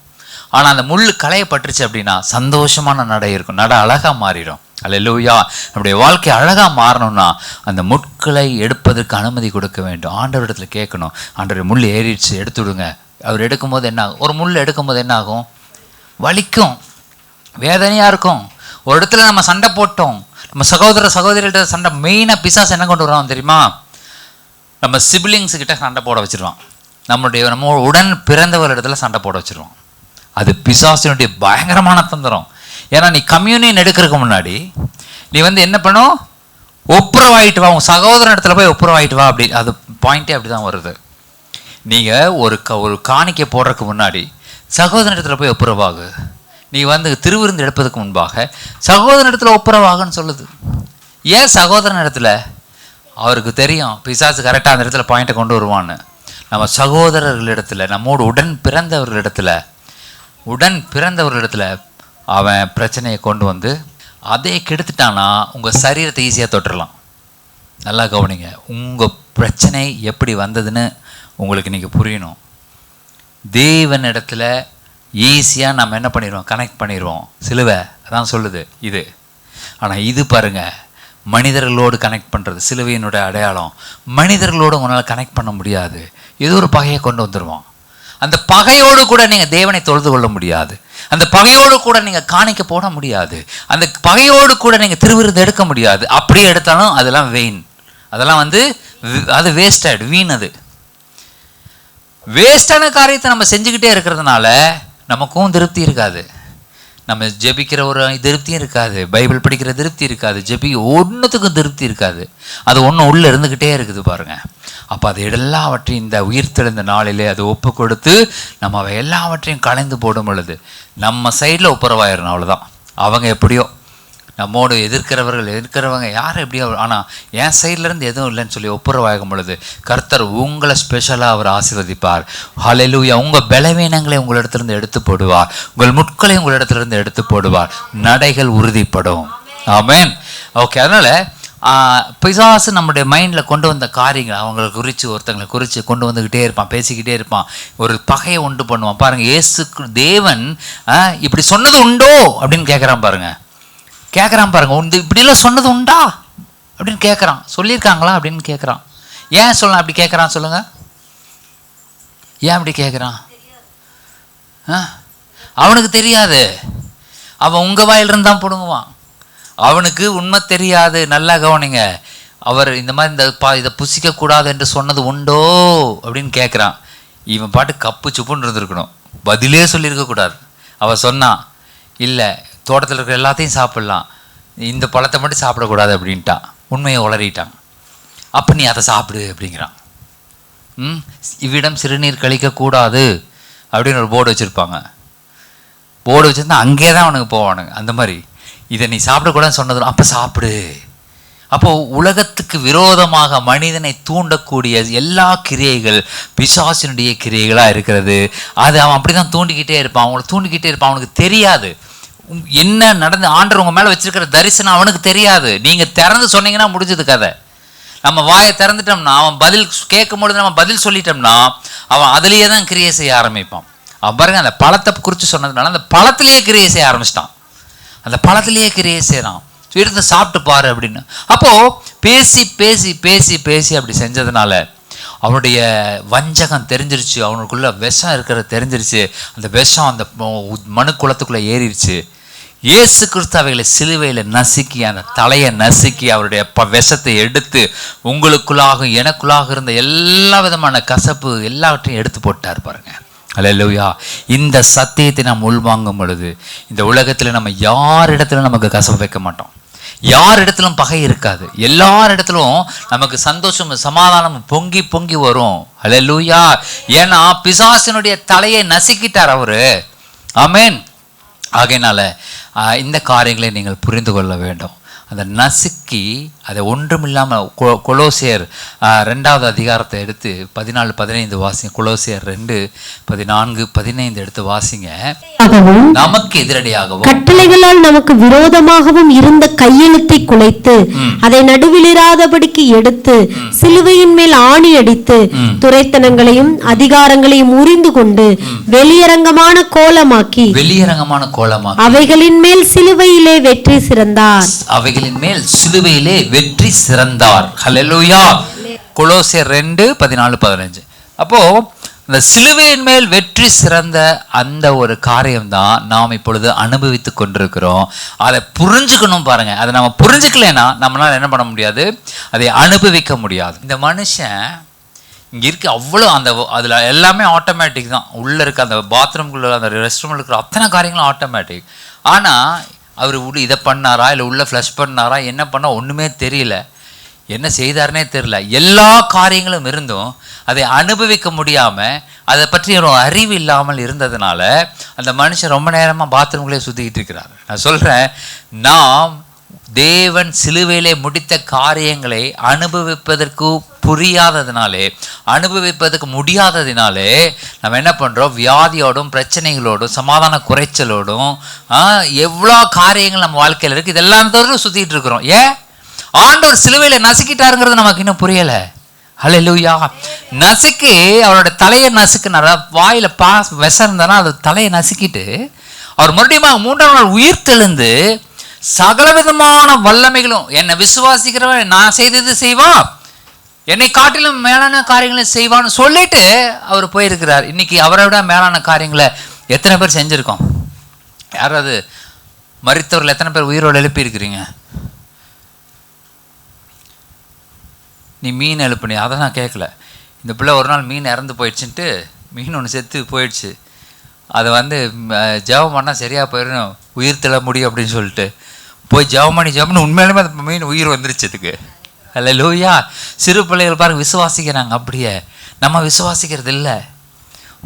ஆனால் அந்த முள் களையப்பட்டுருச்சு அப்படின்னா சந்தோஷமான நடை இருக்கும், நட அழகாக மாறிடும். அல்லேலூயா. நம்முடைய வாழ்க்கை அழகாக மாறணும்னா அந்த முட்களை எடுப்பதற்கு அனுமதி கொடுக்க வேண்டும். ஆண்டவரிடத்துல கேட்கணும், ஆண்டவர் முள் ஏறிடுச்சு எடுத்து விடுங்க. அவர் எடுக்கும்போது என்ன ஆகும், ஒரு முள் எடுக்கும்போது என்ன ஆகும், வலிக்கும், வேதனையாக இருக்கும். ஒரு இடத்துல நம்ம சண்டை போட்டோம், நம்ம சகோதரிகிட்ட சண்டை. மெயினாக பிசாசு என்ன கொண்டு வரோம் தெரியுமா, நம்ம சிப்லிங்ஸு கிட்ட சண்டை போட வச்சுருவான். நம்ம உடன் பிறந்தவர் இடத்துல சண்டை போட வச்சுருவான். அது பிசாசினுடைய பயங்கரமான தந்திரம். ஏன்னா நீ கம்யூனியன் எடுக்கிறதுக்கு முன்னாடி நீ என்ன பண்ணும், ஒப்புரவாயிட்டு வா, உன் சகோதரன் இடத்துல போய் ஒப்புரவாயிட்டு வா. அப்படி அது பாயிண்டே அப்படி தான் வருது. நீங்கள் ஒரு காணிக்கை போடுறதுக்கு முன்னாடி சகோதரன் இடத்துல போய் ஒப்புரவாகு. நீ திருவிருந்து எடுப்பதற்கு முன்பாக சகோதரன் இடத்துல ஒப்புரவாகுன்னு சொல்லுது. ஏன் சகோதரன் இடத்துல? அவருக்கு தெரியும் பிசாசு கரெக்டாக அந்த இடத்துல பாயிண்ட்டை கொண்டு வருவான்னு. நம்ம சகோதரர்களிடத்துல, நம்மோடு உடன் பிறந்தவர்களிடத்துல அவன் பிரச்சனையை கொண்டு வந்து அதை கெடுத்துட்டானா உங்கள் சரீரத்தை ஈஸியாக தொட்டுடலாம். நல்லா கவனிங்க, உங்கள் பிரச்சனை எப்படி வந்ததுன்னு உங்களுக்கு இன்றைக்கி புரியணும். தேவனிடத்தில் ஈஸியாக நம்ம என்ன பண்ணிடுவோம், கனெக்ட் பண்ணிடுவோம். சிலுவை அதான் சொல்லுது இது. ஆனால் இது பாருங்கள், மனிதர்களோடு கனெக்ட் பண்ணுறது சிலுவையினுடைய அடையாளம். மனிதர்களோடு உங்களால் கனெக்ட் பண்ண முடியாது. ஏதோ ஒரு பகையை கொண்டு வந்துடுவான். அந்த பகையோடு கூட நீங்கள் தேவனை தொழுது கொள்ள முடியாது. அந்த பகையோடு கூட நீங்கள் காணிக்க போட முடியாது. அந்த பகையோடு கூட நீங்கள் திருவிருந்து எடுக்க முடியாது. அப்படியே எடுத்தாலும் அதெல்லாம் வெயின், அதெல்லாம் அது வேஸ்ட் ஆகிடும், வீண். அது வேஸ்டான காரியத்தை நம்ம செஞ்சுக்கிட்டே இருக்கிறதுனால நமக்கும் திருப்தி இருக்காது. நம்ம ஜெபிக்கிற ஒரு திருப்தியும் இருக்காது, பைபிள் படிக்கிற திருப்தி இருக்காது, ஒன்றுத்துக்கும் திருப்தி இருக்காது. அது ஒன்று உள்ளே இருந்துக்கிட்டே இருக்குது பாருங்கள். அப்போ அது எல்லாவற்றையும் இந்த உயிர்த்தெழுந்த நாளிலே அது ஒப்பு கொடுத்து நம்ம அவை எல்லாவற்றையும் கலைந்து போடும் பொழுது நம்ம சைடில் ஒப்புரவாயிடணும். அவ்வளோதான். அவங்க எப்படியோ நம்மோடு எதிர்க்கிறவங்க யார் எப்படியோ, ஆனால் என் சைட்லேருந்து எதுவும் இல்லைன்னு சொல்லி ஒப்புரவாகும் பொழுது கர்த்தர் உங்களை ஸ்பெஷலாக அவர் ஆசீர்வதிப்பார். ஹல்லேலூயா. உங்கள் பலவீனங்களை உங்களிடத்துலேருந்து எடுத்து போடுவார், உங்கள் முட்களை உங்களிடத்துலேருந்து எடுத்து போடுவார், நடைகள் உறுதிப்படும். ஆமென். ஓகே. அதனால் பிசாசு நம்முடைய மைண்டில் கொண்டு வந்த காரியங்கள் அவங்களை குறித்து ஒருத்தங்களை குறித்து கொண்டு வந்துக்கிட்டே இருப்பான், பேசிக்கிட்டே இருப்பான், ஒரு பகையை உண்டு பண்ணுவான். பாருங்கள், இயேசு தேவன் இப்படி சொன்னது உண்டோ அப்படின்னு கேட்குறான் பாருங்க. இப்படிலாம் சொன்னது உண்டா அப்படின்னு கேட்குறான். சொல்லியிருக்காங்களா அப்படின்னு கேட்குறான். ஏன் சொல்லலாம் அப்படி கேட்குறான் சொல்லுங்க? ஏன் அப்படி கேட்குறான்? அவனுக்கு தெரியாது. அவன் உங்கள் வாயிலிருந்து தான் பிடுங்குவான். அவனுக்கு உண்மை தெரியாது. நல்லா கவனிங்க. அவர் இந்த மாதிரி இதை புசிக்கக்கூடாது என்று சொன்னது உண்டோ அப்படின்னு கேட்குறான். இவன் பாட்டு கப்பு சுப்புன்னு இருந்திருக்கணும், பதிலே சொல்லியிருக்கக்கூடாது. அவன் சொன்னான், இல்லை தோட்டத்தில் இருக்கிற எல்லாத்தையும் சாப்பிட்லாம், இந்த பழத்தை மட்டும் சாப்பிடக்கூடாது அப்படின்ட்டான். உண்மையை உளறிட்டான். அப்போ நீ அதை சாப்பிடு அப்படிங்கிறான். இவ்விடம் சிறுநீர் கழிக்கக்கூடாது அப்படின்னு ஒரு போர்டு வச்சுருப்பாங்க. போர்டு வச்சுருந்தா அங்கே தான் அவனுக்கு போவானுங்க. அந்த மாதிரி இதை நீ சாப்பிடக்கூடாதுன்னு சொன்னது, அப்போ சாப்பிடு. அப்போது உலகத்துக்கு விரோதமாக மனிதனை தூண்டக்கூடிய எல்லா கிரியைகள் பிசாசினுடைய கிரியைகளாக இருக்கிறது. அது அவன் அப்படி தான் தூண்டிக்கிட்டே இருப்பான், அவங்கள தூண்டிக்கிட்டே இருப்பான். அவனுக்கு தெரியாது என்ன நடந்து. ஆண்டவர் உங்கள் மேலே வச்சிருக்கிற தரிசனம் அவனுக்கு தெரியாது. நீங்கள் திறந்து சொன்னீங்கன்னா முடிஞ்சது கதை. நம்ம வாயை திறந்துட்டோம்னா, அவன் பதில் கேட்கும் பொழுது நம்ம பதில் சொல்லிட்டோம்னா அவன் அதுலேயே தான் கிரியை செய்ய ஆரம்பிப்பான். அவன் பாருங்க, அந்த பழத்தை குறித்து சொன்னதுனால அந்த பழத்திலேயே கிரியை செய்ய ஆரம்பிச்சிட்டான். அந்த பழத்திலேயே கிரியை செய்கிறான். எடுத்து சாப்பிட்டு பாரு அப்படின்னு. அப்போது பேசி பேசி பேசி பேசி அப்படி செஞ்சதுனால அவனுடைய வஞ்சகம் தெரிஞ்சிருச்சு, அவனுக்குள்ள விஷம் இருக்கிறது தெரிஞ்சிருச்சு. அந்த விஷம் அந்த மனு குலத்துக்குள்ளே ஏறிடுச்சு. இயேசு கிறிஸ்து அவைகளை சிலுவையில் நசுக்கி, அந்த தலையை நசுக்கி, அவருடைய விஷத்தை எடுத்து உங்களுக்குள்ளாக எனக்குள்ளாக இருந்த எல்லா விதமான கசப்பு எல்லாவற்றையும் எடுத்து போட்டார் பாருங்க. அல்லேலூயா. இந்த சத்தியத்தை நாம் உள்வாங்கும் பொழுது இந்த உலகத்தில் நம்ம யாரிடத்திலும் நமக்கு கசப்பு வைக்க மாட்டோம், யாரிடத்திலும் பகை இருக்காது, எல்லாரிடத்திலும் நமக்கு சந்தோஷம் சமாதானம் பொங்கி பொங்கி வரும். அல்லேலூயா. ஏன்னா பிசாசினுடைய தலையை நசுக்கிட்டார் அவரு. ஆமென். ஆகையினால இந்த காரியங்களை நீங்கள் புரிந்து கொள்ள வேண்டும். அந்த நசுக்கி அதை ஒன்றுமில்லாமல் கொலோசியர் 2வது அதிகாரத்தை எடுத்து 14-15 வாசிங்க. கொலோசியர் 2:14-15 எடுத்து வாசிங்க. நமக்கு எதிரடியாகவும் கட்டளைகளால் நமக்கு விரோதமாகவும் இருந்த கையெழுத்தை குலைத்து அதை நடுவிலிராதபடிக்கு எடுத்து சிலுவையின் மேல் ஆணி அடித்து துரைத்தனங்களையும் அதிகாரங்களையும் உரிந்து கொண்டு வெளியரங்கமான கோலமாக்கி அவைகளின் மேல் சிலுவையிலே வெற்றி சிறந்தார். வெற்றி சிறந்தார். ஹல்லேலூயா. கொலோசியர் 2:14-15. அப்போ இந்த சிலுவையின் மேல் வெற்றி சிறந்த அந்த ஒரு காரியம்தான் நாம் இப்பொழுது அனுபவித்துக் கொண்டிருக்கிறோம். அதை புரிஞ்சுக்கணும் பாருங்க. அதை நம்ம புரிஞ்சுக்கலைன்னா நம்மளால என்ன பண்ண முடியாது, அதை அனுபவிக்க முடியாது. இந்த மனுஷன் இங்கே இருக்க அவ்வளோ அதில் எல்லாமே ஆட்டோமேட்டிக் தான். உள்ளே இருக்க அந்த பாத்ரூம்குள்ளே அந்த ரெஸ்ட் ரூமில் இருக்கிற அத்தனை காரியங்களும் ஆட்டோமேட்டிக். ஆனால் அவர் இதை பண்ணாரா இல்லை உள்ளே ஃப்ளஷ் பண்ணாரா என்ன பண்ணால் ஒன்றுமே தெரியல, என்ன செய்தார்னே தெரியல. எல்லா காரியங்களும் இருந்தும் அதை அனுபவிக்க முடியாமல், அதை பற்றி ஒரு அறிவு இல்லாமல் இருந்ததுனால அந்த மனுஷன் ரொம்ப நேரமாக பாத்ரூம்களே சுற்றிக்கிட்டு இருக்கிறார். நான் சொல்கிறேன், நாம் தேவன் சிலுவையிலே முடித்த காரியங்களை அனுபவிப்பதற்கு புரியாததுனாலே, அனுபவிப்பதற்கு முடியாததினாலே நம்ம என்ன பண்ணுறோம், வியாதியோடும் பிரச்சனைகளோடும் சமாதான குறைச்சலோடும் எவ்வளோ காரியங்கள் நம்ம வாழ்க்கையில் இருக்குது, இதெல்லாம் தவிர சுற்றிட்டு இருக்கிறோம். ஏன்? ஆண்டவர் சிலுவையில் நசுக்கிட்டாருங்கிறது நமக்கு இன்னும் புரியலை. ஹல்லேலூயா. நசுக்கி அவரோட தலையை நசுக்கினார். வாயில் விஷம் இருந்தானா அது தலையை நசுக்கிட்டு அவர் மறுபடியும் 3ஆம் நாள் உயிர் தெழுந்து சகலவிதமான வல்லமைகளும் என்னை விசுவாசிக்கிறவன் நான் செய்தது செய்வான், என்னை காட்டிலும் மேலான காரியங்களை செய்வான்னு சொல்லிட்டு அவர் போயிருக்கிறார். இன்னைக்கு அவரை விட மேலான காரியங்களை எத்தனை பேர் செஞ்சுருக்கோம்? யாராவது மரித்தவர்கள் எத்தனை பேர் உயிரோடு எழுப்பி இருக்கிறீங்க? நீ மீன் எழுப்புனி, அதை நான் கேட்கல. இந்த பிள்ளை ஒரு நாள் மீன் இறந்து போயிடுச்சுன்ட்டு, மீன் ஒன்று செத்து போயிடுச்சு, அதை ஜெபம் பண்ணால் சரியாக போயிடணும், உயிர் தெள முடியும் அப்படின்னு சொல்லிட்டு போய் ஜெபம் பண்ணி உண்மையிலுமே அந்த மீன் உயிர் வந்துருச்சு. அதுக்கு அல்லேலூயா. சிறு பிள்ளைகள் பாருங்க விசுவாசிக்கிறாங்க. அப்படியே நம்ம விசுவாசிக்கிறது இல்லை.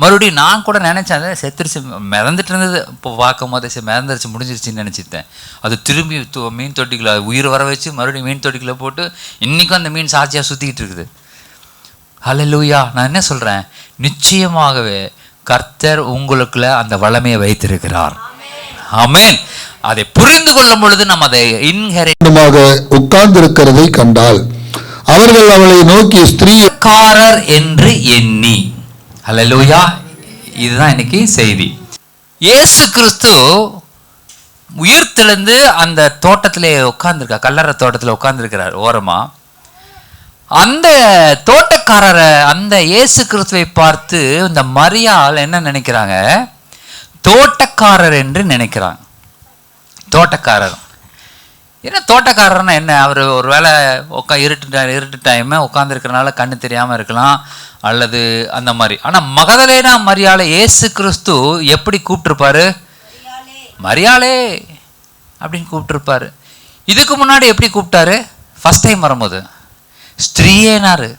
மறுபடியும் நான் கூட நினச்சேன் அதை செத்துருச்சு, மிதந்துட்டு இருந்தது. இப்போ பார்க்கும் போது சரி மிதந்துருச்சு முடிஞ்சிருச்சுன்னு நினச்சிட்டேன். அது திரும்பி மீன் தொட்டிக்குள்ள உயிர் வர வச்சு மறுபடியும் மீன் தொட்டிக்குள்ள போட்டு இன்றைக்கும் அந்த மீன் சாட்சியாக சுற்றிக்கிட்டு இருக்குது. அல்லேலூயா. நான் என்ன சொல்கிறேன், நிச்சயமாகவே கர்த்தர் உங்களுக்குள்ள அந்த வல்லமையை வைத்திருக்கிறார். ஆமென். அதை புரிந்து கொள்ளும் பொழுது நம்ம அதை இன்ஹெரிட் உட்கார்ந்திருக்கிறதை கண்டால் அவர்கள் அவளை நோக்கி ஸ்திரீக்காரர் என்று எண்ணி. ஹல்லேலூயா. இதுதான் இன்னைக்கு செய்தி. இயேசு கிறிஸ்து உயிர்த்தெழுந்து அந்த தோட்டத்திலே உட்கார்ந்துருக்கா, கல்லறை தோட்டத்தில் உட்கார்ந்துருக்கிறார் ஓரமா. அந்த தோட்டக்காரரை, அந்த இயேசு கிறிஸ்துவை பார்த்து இந்த மரியாள் என்ன நினைக்கிறாங்க? தோட்டக்காரர் என்று நினைக்கிறாங்க. தோட்டக்காரர் ஏன்னா தோட்டக்காரர்னா என்ன? அவர் ஒரு வேளை இருட்டு டைமு உட்காந்துருக்கிறனால கண்ணு தெரியாமல் இருக்கலாம், அல்லது அந்த மாதிரி. ஆனால் மகதலேனா மரியாளை இயேசு கிறிஸ்து எப்படி கூப்பிட்டுருப்பாரு? மரியாளே அப்படின்னு கூப்பிட்டுருப்பாரு. இதுக்கு முன்னாடி எப்படி கூப்பிட்டாரு? ஃபர்ஸ்ட் டைம் வரும்போது ஸ்திரீயேனாரு.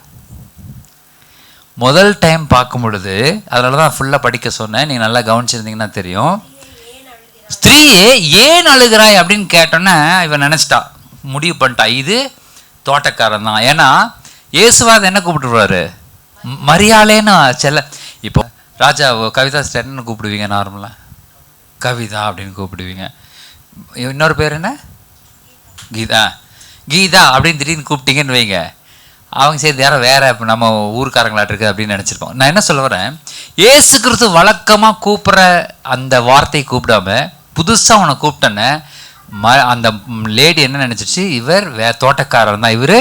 முதல் டைம் பார்க்கும் பொழுது, அதனால தான் ஃபுல்லாக படிக்க சொன்னேன், நீங்கள் நல்லா கவனிச்சிருந்தீங்கன்னா தெரியும். ஸ்திரீயே ஏன் அழுகிறாய் அப்படின்னு கேட்டோன்னே இவன் நினச்சிட்டா, முடிவு பண்ணிட்டா இது தோட்டக்காரன் தான். ஏன்னா இயேசுவாத என்ன கூப்பிட்டுருவாரு? மரியாளேன்னு செல்ல. இப்போ ராஜா கவிதா ஸ்டேன்னு கூப்பிடுவீங்க, நார்மலாக கவிதா அப்படின்னு கூப்பிடுவீங்க. இன்னொரு பேர் என்ன? கீதா. கீதா அப்படின்னு திடீர்னு கூப்பிட்டீங்கன்னு வைங்க, அவங்க சரி யாரோ வேற இப்போ நம்ம ஊருக்காரங்களாட்டு இருக்குது அப்படின்னு நினச்சிருப்போம். நான் என்ன சொல்ல வரேன், ஏசு கிறிஸ்து வழக்கமாக கூப்பிட்ற அந்த வார்த்தையை கூப்பிடாம புதுசாக அவனை கூப்பிட்டேன்னு அந்த லேடி என்ன நினச்சிச்சு? இவர் தோட்டக்காரர் தான், இவர்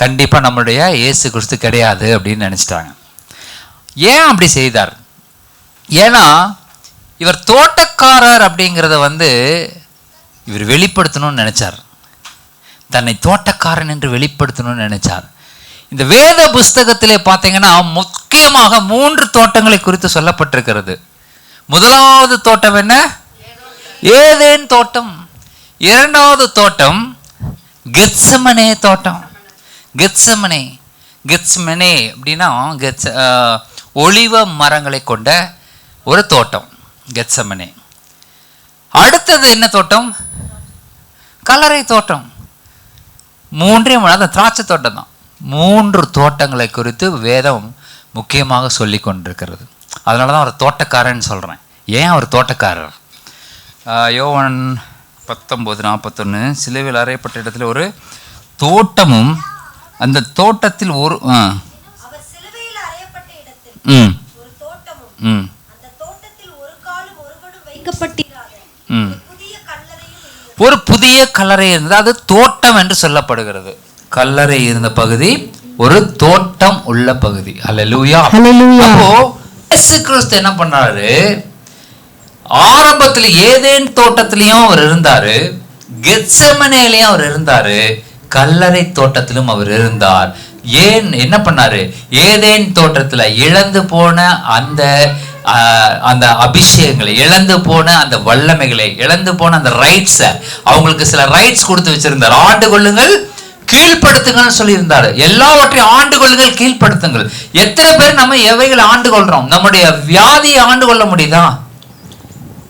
கண்டிப்பாக நம்மளுடைய ஏசு கிறிஸ்து கிடையாது அப்படின்னு நினச்சிட்டாங்க. ஏன் அப்படி செய்தார்? ஏன்னா இவர் தோட்டக்காரர் அப்படிங்கிறத இவர் வெளிப்படுத்தணும்னு நினைச்சார். தன்னை தோட்டக்காரன் என்று வெளிப்படுத்தணும்னு நினைச்சார். இந்த வேத புஸ்தகத்திலே பார்த்தீங்கன்னா முக்கியமாக 3 தோட்டங்களை குறித்து சொல்லப்பட்டிருக்கிறது. முதலாவது தோட்டம் என்ன? ஏதேன் தோட்டம். இரண்டாவது தோட்டம் கெத்செமனே தோட்டம். கெத்செமனே அப்படின்னா ஒலிவ மரங்களை கொண்ட ஒரு தோட்டம் கெத்செமனே. அடுத்தது என்ன தோட்டம்? கல்லறை தோட்டம். 3 திராட்சை தோட்டம் தான். 3 தோட்டங்களை குறித்து வேதம் முக்கியமாக சொல்லி கொண்டிருக்கிறது. அதனால தான் அவர் தோட்டக்காரன்னு சொல்கிறேன். ஏன் அவர் தோட்டக்காரர்? யோவான் 19:41 சிலுவையில் அறையப்பட்ட இடத்துல ஒரு தோட்டமும் அந்த தோட்டத்தில் ஒரு ஒரு புதிய கல்லறை இருந்தது. அது தோட்டம் என்று சொல்லப்படுகிறது. கல்லறை இருந்த பகுதி ஒரு தோட்டம் உள்ள பகுதி. அல்லேலூயா. அப்போ இயேசு கிறிஸ்து என்ன பண்ணாரு? ஆரம்பத்தில் ஏதேன் தோட்டத்திலையும் அவர் இருந்தாரு, கெத்செமனேலையும் அவர் இருந்தாரு, கல்லறை தோட்டத்திலும் அவர் இருந்தார். ஏன் என்ன பண்ணாரு? ஏதேன் தோட்டத்துல இழந்து போன அந்த அபிஷேகங்களை, இழந்து போன அந்த வல்லமைகளை, இழந்து போன அந்த ரைட்ஸை, அவங்களுக்கு சில ரைட்ஸ் கொடுத்து வச்சிருந்தார். ஆண்டு கொள்ளுங்கள், கீழ்ப்படுத்துங்கன்னு சொல்லியிருந்தாரு. எல்லாவற்றையும் ஆண்டு கொள்ளுங்கள், கீழ்ப்படுத்துங்கள். எத்தனை பேர் நம்ம எவைகளை ஆண்டு கொள்றோம்? நம்முடைய வியாதியை ஆண்டு கொள்ள முடியுதா?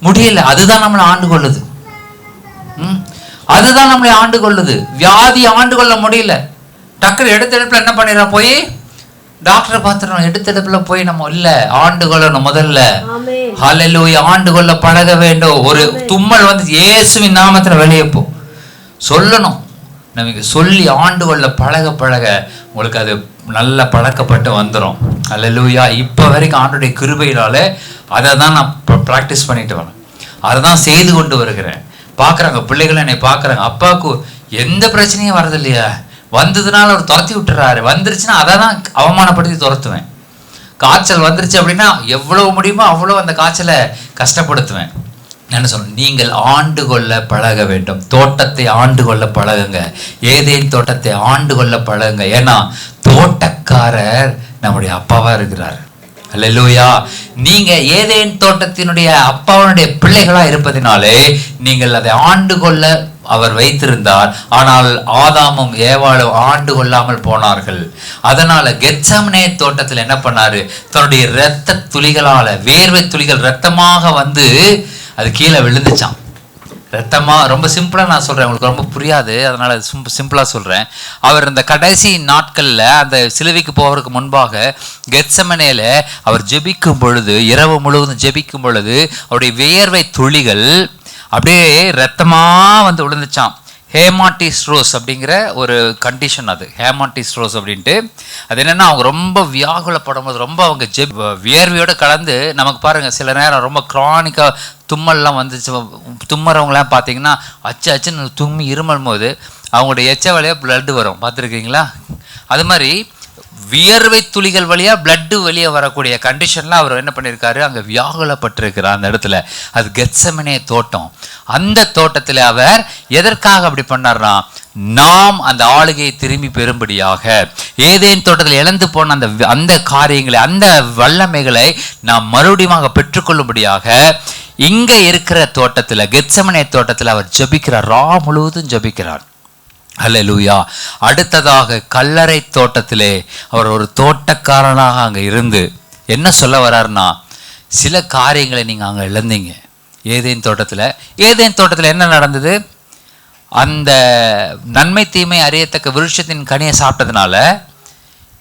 முடியல. அதுதான் நம்மளை ஆண்டு கொள்ளுது. அதுதான் நம்மளை ஆண்டு கொள்ளுது. வியாதி ஆண்டு கொள்ள முடியல. டக்குனு எடுத்தெடுப்புல என்ன பண்ணிடுறோம்? போய் டாக்டரை பார்த்துறோம். எடுத்தெடுப்புல போய் நம்ம இல்ல ஆண்டு கொள்ளணும். முதல்ல ஹல்லேலூயா, ஆண்டு கொள்ள பழக வேண்டும். ஒரு தும்மல் இயேசுவின் நாமத்துல வெளியே போ சொல்லணும். நமக்கு சொல்லி ஆண்டு கொள்ள பழக பழக உங்களுக்கு அது நல்ல பழக்கப்பட்டு வந்துடும். ஹல்லேலூயா. இப்போ வரைக்கும் ஆண்டுடைய கிருபையினால அதை தான் நான் ப்ராக்டிஸ் பண்ணிட்டு வரேன். அதை தான் செய்து கொண்டு வருகிறேன். பார்க்குறாங்க பிள்ளைகள், என்னை பார்க்குறாங்க, அப்பாவுக்கு எந்த பிரச்சனையும் வர்றது இல்லையா, வந்ததுனால அவர் துரத்தி விட்டுறாரு, வந்துருச்சுன்னா அதை தான் அவமானப்படுத்தி துரத்துவேன். காய்ச்சல் வந்துருச்சு அப்படின்னா எவ்வளவு முடியுமோ அவ்வளோ அந்த காய்ச்சலை கஷ்டப்படுத்துவேன். என்ன சொல்றேன்? நீங்கள் ஆண்டு கொள்ள பழக வேண்டும். தோட்டத்தை ஆண்டு கொள்ள பழகுங்க. ஏதேன் தோட்டத்தை ஆண்டு கொள்ள பழகுங்க. ஏன்னா தோட்டக்காரர் நம்முடைய அப்பாவா இருக்கிறார். அல்லேலூயா. நீங்க ஏதேன் தோட்டத்தினுடைய அப்பாவுடைய பிள்ளைகளா இருப்பதினாலே நீங்கள் அதை ஆண்டு கொள்ள அவர் வைத்திருந்தார். ஆனால் ஆதாமும் ஏவாளும் ஆண்டு கொள்ளாமல் போனார்கள். அதனால கெத்செமனே தோட்டத்தில் என்ன பண்ணாரு? தன்னுடைய இரத்த துளிகளால, வேர்வை துளிகள் ரத்தமாக அது கீழே விழுந்துச்சான். ரத்தமா, ரொம்ப சிம்பிளா நான் சொல்றேன், உங்களுக்கு ரொம்ப புரியாது, அதனால சிம்பிளா சொல்றேன். அவர் இந்த கடைசி நாட்கள்ல அந்த சிலுவைக்கு போவதற்கு முன்பாக கெத்செமனேல அவர் ஜெபிக்கும் பொழுது, இரவு முழுவதும் ஜெபிக்கும் பொழுது அவருடைய வியர்வை துளிகள் அப்படியே ரத்தமா வந்து விழுந்துச்சான். ஹேமாட்டிஸ்ரோஸ் அப்படிங்கிற ஒரு கண்டிஷன், அது ஹேமாட்டிஸ்ரோஸ் அப்படின்ட்டு. அது என்னென்னா, அவங்க ரொம்ப வியாகுலப்படும் போது ரொம்ப அவங்க வியர்வையோடு கலந்து, நமக்கு பாருங்கள் சில நேரம் ரொம்ப க்ரானிக்காக தும்மல்லாம் வந்துச்சு, தும்மறவங்களாம் பார்த்தீங்கன்னா அச்சுன்னு தும்மி இருமல் போது அவங்களுடைய எச்ச வழியாக பிளட்டு வரும், பார்த்துருக்கீங்களா? அது மாதிரி வியர்வை துளிகள் வழியாக பிளட்டு வெளியே வரக்கூடிய கண்டிஷனில் அவர் என்ன பண்ணியிருக்காரு, அங்கே வியாகுலப்பட்டிருக்கிறார் அந்த இடத்துல. அது கெத்செமனே தோட்டம். அந்த தோட்டத்தில் அவர் எதற்காக அப்படி பண்ணார்னா, நாம் அந்த ஆளுகையை திரும்பி பெறும்படியாக, ஏதேன் தோட்டத்தில் இழந்து போன அந்த காரியங்களை, அந்த வல்லமைகளை நாம் மறுபடியும் பெற்றுக்கொள்ளும்படியாக இங்கே இருக்கிற தோட்டத்தில், கெத்செமனே தோட்டத்தில் அவர் ஜெபிக்கிறார், முழுவதும் ஜெபிக்கிறார். அல்லேலூயா. அடுத்ததாக கல்லறை தோட்டத்திலே அவர் ஒரு தோட்டக்காரனாக அங்கே இருந்து என்ன சொல்ல வர்றாருன்னா, சில காரியங்களை நீங்கள் அங்கே இழந்தீங்க. ஏதேன் தோட்டத்தில் என்ன நடந்தது? அந்த நன்மை தீமை அறியத்தக்க விருட்சத்தின் கனியை சாப்பிட்டதுனால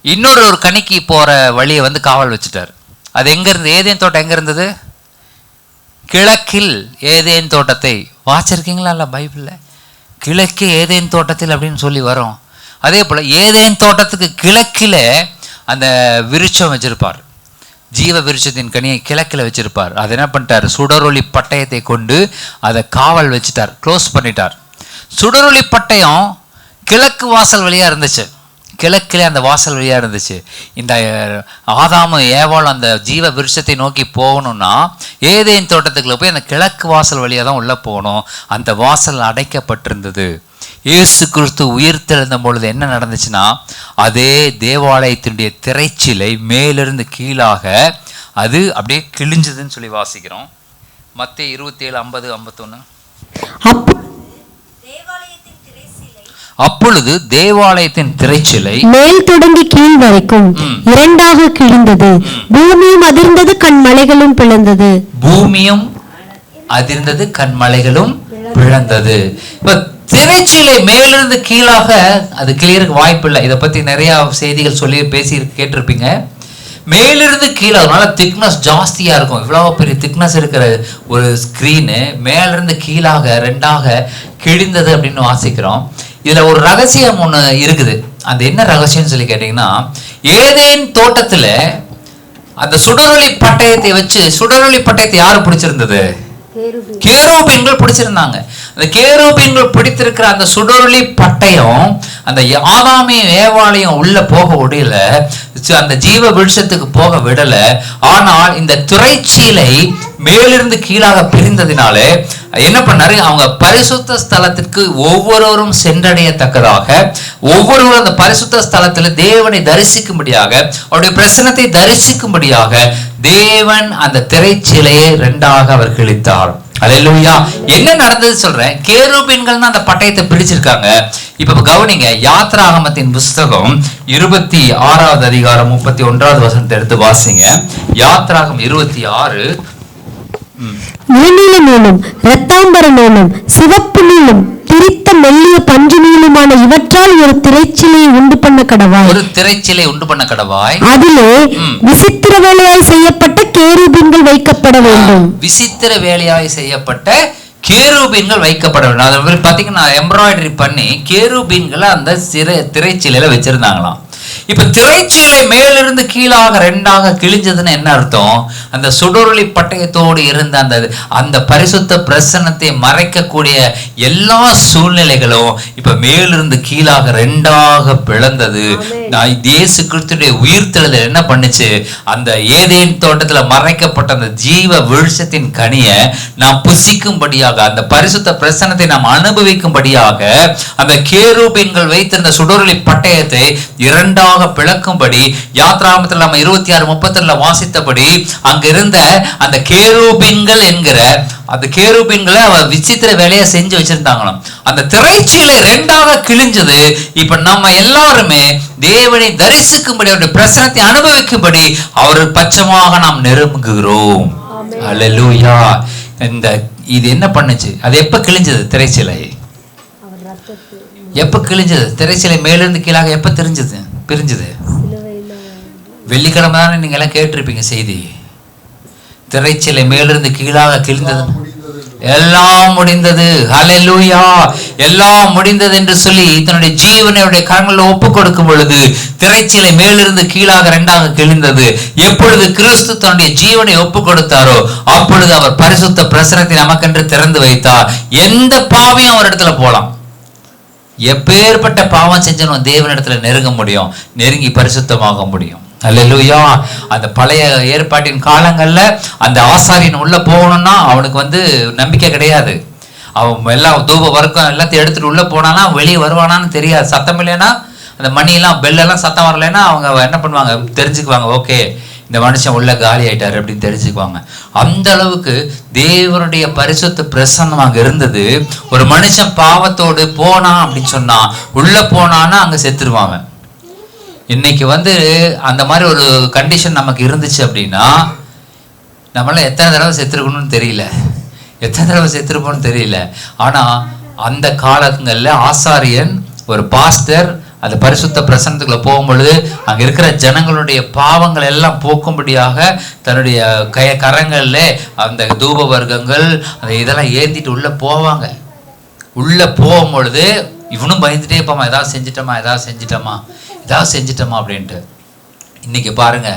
இன்னொரு கனிக்கு போகிற வழியை வந்து காவல் வச்சுட்டார். அது எங்கே இருந்து? ஏதேன் தோட்டம் எங்கே இருந்தது? கிழக்கில் ஏதேன் தோட்டத்தை வாசிச்சிருக்கீங்களா? இல்லை, பைபிளில் கிழக்கே ஏதேன் தோட்டத்தில் அப்படின்னு சொல்லி வரும். அதே போல் ஏதேன் தோட்டத்துக்கு கிழக்கில் அந்த விருட்சம் வச்சிருப்பார், ஜீவ விருட்சத்தின் கனியை கிழக்கில் வச்சிருப்பார். அதை என்ன பண்ணிட்டார்? சுடரொளி பட்டயத்தை கொண்டு அதை காவல் வச்சுட்டார், க்ளோஸ் பண்ணிட்டார். சுடரொளி பட்டயம் கிழக்கு வாசல் வழியாக இருந்துச்சு, கிழக்கிலே அந்த வாசல் வழியாக இருந்துச்சு. இந்த ஆதாமும் ஏவாளும் அந்த ஜீவ விருட்சத்தை நோக்கி போகணும்னா ஏதேன் தோட்டத்துக்குள்ள போய் அந்த கிழக்கு வாசல் வழியாக தான் உள்ளே போகணும். அந்த வாசல் அடைக்கப்பட்டிருந்தது. இயேசு கிறிஸ்து உயிர் தெழுந்த பொழுது என்ன நடந்துச்சுன்னா, அதே தேவாலயத்தினுடைய திரைச்சிலை மேலிருந்து கீழாக அது அப்படியே கிழிஞ்சதுன்னு சொல்லி வாசிக்கிறோம். மத்தேயு 27:50-51. அப்பொழுது தேவாலயத்தின் திரைச்சிலை மேல் தொடங்கி கீழ் வரைக்கும் இரண்டாக கிழிந்தது. பூமியும் அதிர்ந்தது, கண்மலைகளும் பிளந்தது. பூமியும் அதிர்ந்தது, கண்மலைகளும் பிளந்தது. இப்ப திரைச்சிலை மேலிருந்து கீழாக அது கிளியருக்கு வாய்ப்பு இல்லை. இதை பத்தி நிறைய செய்திகள் சொல்லி பேசி கேட்டிருப்பீங்க. மேலிருந்து கீழே, அதனால திக்னஸ் ஜாஸ்தியா இருக்கும். இவ்வளவு பெரிய திக்னஸ் இருக்கிற ஒரு ஸ்கிரீனு மேலிருந்து கீழாக ரெண்டாக கிழிந்தது அப்படின்னு வாசிக்கிறோம். இதுல ஒரு ரகசியம் ஒண்ணு இருக்குது. அந்த என்ன ரகசியம்னு சொல்லி கேட்டீங்கன்னா, ஏதேன் தோட்டத்துல அந்த சுடரொளி பட்டயத்தை வச்சு, சுடரொளி பட்டயத்தை யாரு பிடிச்சிருந்தது? கேருபீன்கள் பிடிச்சிருந்தாங்க. அந்த கேருபீன்கள் பிடித்திருக்கிற அந்த சுடரொளி பட்டயம் அந்த ஆதாமையும் ஏவாளையும் உள்ள போக விடல, அந்த ஜீவ விருட்சத்துக்கு போக விடல. ஆனால் இந்த திரைச்சீலை மேலிருந்து கீழாக பிரிந்ததினாலே என்ன பண்ணாரு, அவங்க பரிசுத்த ஸ்தலத்திற்கு ஒவ்வொருவரும் சென்றடையத்தக்கதாக, ஒவ்வொருவரும் அந்த பரிசுத்த ஸ்தலத்தில் தேவனை தரிசிக்கும்படியாக, அவருடைய பிரசன்னத்தை தரிசிக்கும்படியாக தேவன் அந்த திரைச்சீலையை ரெண்டாக அவர் கிழித்தார். அல்லேலூயா. என்ன நடந்தது சொல்றேன். கேருபீன்கள் அந்த பட்டயத்தை பிடிச்சிருக்காங்க. இப்ப கவனிங்க, யாத்ராகமத்தின் புஸ்தகம் 26வது அதிகாரம் 31வது வசனத்தை எடுத்து வாசிங்க. யாத்ராகம் 26. நீல நூலும் இரத்தாம்பர நூலும் சிவப்பு நூலும் திரித்த மெல்லிய பஞ்சு நூலுமான இவற்றால் ஒரு திரைச்சிலையை உண்டு பண்ண கடவாய். ஒரு திரைச்சிலை உண்டு பண்ண கடவாய். அதிலே விசித்திர வேலையாய் செய்யப்பட்ட கேருபீன்கள் வைக்கப்பட வேண்டும். விசித்திர வேலையாய் செய்யப்பட்ட கேருபீன்கள் வைக்கப்பட வேண்டும். அது பாத்தீங்கன்னா எம்ப்ராய்டரி பண்ணி கேருபீன்களை அந்த திரைச்சிலையில வச்சிருந்தாங்களாம். இப்ப திரைச்சீலை மேலிருந்து கீழாக ரெண்டாக கிழிஞ்சதுன்னு என்ன அர்த்தம்? அந்த சுடரொளி பட்டயத்தோடு இருந்த அந்த பரிசுத்த பிரசன்னத்தை மறைக்கக்கூடிய எல்லா சூழ்நிலைகளும் இப்ப மேலிருந்து கீழாக ரெண்டாக பிளந்தது. இயேசு கிறிஸ்துடைய உயிர்த்தெழுதல் என்ன பண்ணுச்சு? அந்த ஏதேன் தோட்டத்துல மறைக்கப்பட்ட அந்த ஜீவ விருட்சத்தின் கனியை நாம் புசிக்கும்படியாக, அந்த பரிசுத்த பிரசன்னத்தை நாம் அனுபவிக்கும்படியாக அந்த கேருபீன்கள் வைத்திருந்த சுடரொளி பட்டயத்தை இரண்டாக பிளக்கும்படி யாத்ராகமத்தில் நம்ம 26:32 வாசித்தபடி அங்க இருந்த அந்த கேருபீன்கள் என்கிற அந்த கேருபீன்களை விசித்திர வேலையை செஞ்சு வச்சிருந்தாங்களாம். அந்த திரைச்சீலை ரெண்டாக கிழிஞ்சது. இப்ப நம்ம எல்லாருமே தேவனை தரிசிக்கும்படி, அவருடைய பிரசன்னத்தை அனுபவிக்கும்படி அவர் பட்சமாக நாம் நெருங்குகிறோம். அல்லேலூயா. இது என்ன பண்ணுச்சு? அது எப்ப கிழிஞ்சது? திரைச்சீலை எப்ப கிழிஞ்சது? திரைச்சீலை மேலிருந்து கீழாக எப்ப பிரிஞ்சது? வெள்ளிக்கிழமை தானே நீங்க எல்லாம் கேட்டிருப்பீங்க செய்தி. திரைச்சீலை மேலிருந்து கீழாக கிழிந்தது. எல்லாம் முடிந்தது. ஹல்லேலூயா. எல்லாம் முடிந்தது என்று சொல்லி தன்னுடைய ஜீவனுடைய கரங்களில் ஒப்பு கொடுக்கும் பொழுது திரைச்சீலை மேலிருந்து கீழாக இரண்டாக கிழிந்தது. எப்பொழுது கிறிஸ்து தன்னுடைய ஜீவனை ஒப்பு கொடுத்தாரோ அப்பொழுது அவர் பரிசுத்த பிரசனத்தை நமக்கென்று திறந்து வைத்தார். எந்த பாவியும் அவர் இடத்துல போலாம். எப்பேற்பட்ட பாவம் செஞ்சனும் தேவனிடத்துல நெருங்க முடியும், நெருங்கி பரிசுத்தமாக முடியும். அல்லேலூயா. அந்த பழைய ஏற்பாட்டின் காலங்கள்ல அந்த ஆசாரியன் உள்ள போகணும்னா அவனுக்கு நம்பிக்கை கிடையாது. அவன் எல்லாம் தூப வர்க்கம் எல்லாத்தையும் எடுத்துட்டு உள்ள போனானா வெளியே வருவானான்னு தெரியாது. சத்தம் இல்லைன்னா அந்த மணியெல்லாம் பெல்லெல்லாம் சத்தம் வரலைன்னா அவங்க என்ன பண்ணுவாங்க, தெரிஞ்சுக்குவாங்க, ஓகே இந்த மனுஷன் உள்ள காலி ஆயிட்டாரு அப்படின்னு தெரிஞ்சுக்குவாங்க. அந்த அளவுக்கு தேவனுடைய பரிசுத்த பிரசன்னம் அங்க இருந்தது. ஒரு மனுஷன் பாவத்தோடு போனான் அப்படின்னு சொன்னா உள்ள போனான்னா அங்க செத்துருவாங்க. இன்னைக்கு அந்த மாதிரி ஒரு கண்டிஷன் நமக்கு இருந்துச்சு அப்படின்னா நம்மளால எத்தனை தடவை செத்துருக்கணும்னு தெரியல, எத்தனை தடவை செத்துருப்போம்னு தெரியல. ஆனா அந்த காலங்கள்ல ஆசாரியன் ஒரு பாஸ்டர் அந்த பரிசுத்த பிரசன்னத்துக்குள்ள போகும்பொழுது அங்க இருக்கிற ஜனங்களுடைய பாவங்கள் எல்லாம் போக்கும்படியாக தன்னுடைய கரங்கள்ல அந்த தூப வர்க்கங்கள் அந்த இதெல்லாம் ஏந்திட்டு உள்ள போவாங்க. உள்ள போகும் பொழுது இவனும் பயந்துட்டே இருப்பாமா, ஏதாவது செஞ்சிட்டோமா அப்படின்ட்டு. இன்னைக்கு பாருங்க,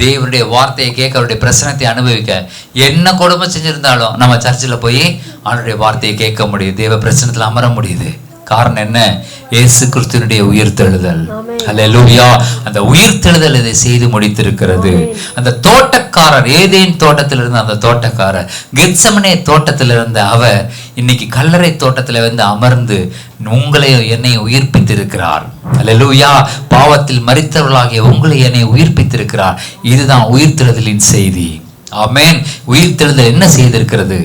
தேவனுடைய வார்த்தையை கேட்க, அவருடைய பிரசனத்தை அனுபவிக்க என்ன கொடுமை செஞ்சிருந்தாலும் நம்ம சர்ச்சில் போய் அவருடைய வார்த்தையை கேட்க முடியுது, தேவ பிரசனத்தில் அமர முடியுது. காரணம் என்ன? இயேசு கிறிஸ்துவினுடைய உயிர்த்தெழுதல். அல்லேலூயா. அந்த உயிர்த்தெழுதல் இதை செய்து முடித்திருக்கிறது. அந்த தோட்டக்காரர், ஏதேன் தோட்டத்தில் இருந்த அந்த தோட்டக்காரர், கெத்செமனே தோட்டத்தில் இருந்த அவர் இன்னைக்கு கல்லறை தோட்டத்தில் அமர்ந்து உங்களையும் என்னை உயிர்ப்பித்திருக்கிறார். அல்லேலூயா. பாவத்தில் மரித்தவர்களாகிய உங்களை என்னை உயிர்ப்பித்திருக்கிறார். இதுதான் உயிர்த்தெழுதலின் செய்தி. ஆமென். உயிர்த்தெழுதல் என்ன செய்திருக்கிறது?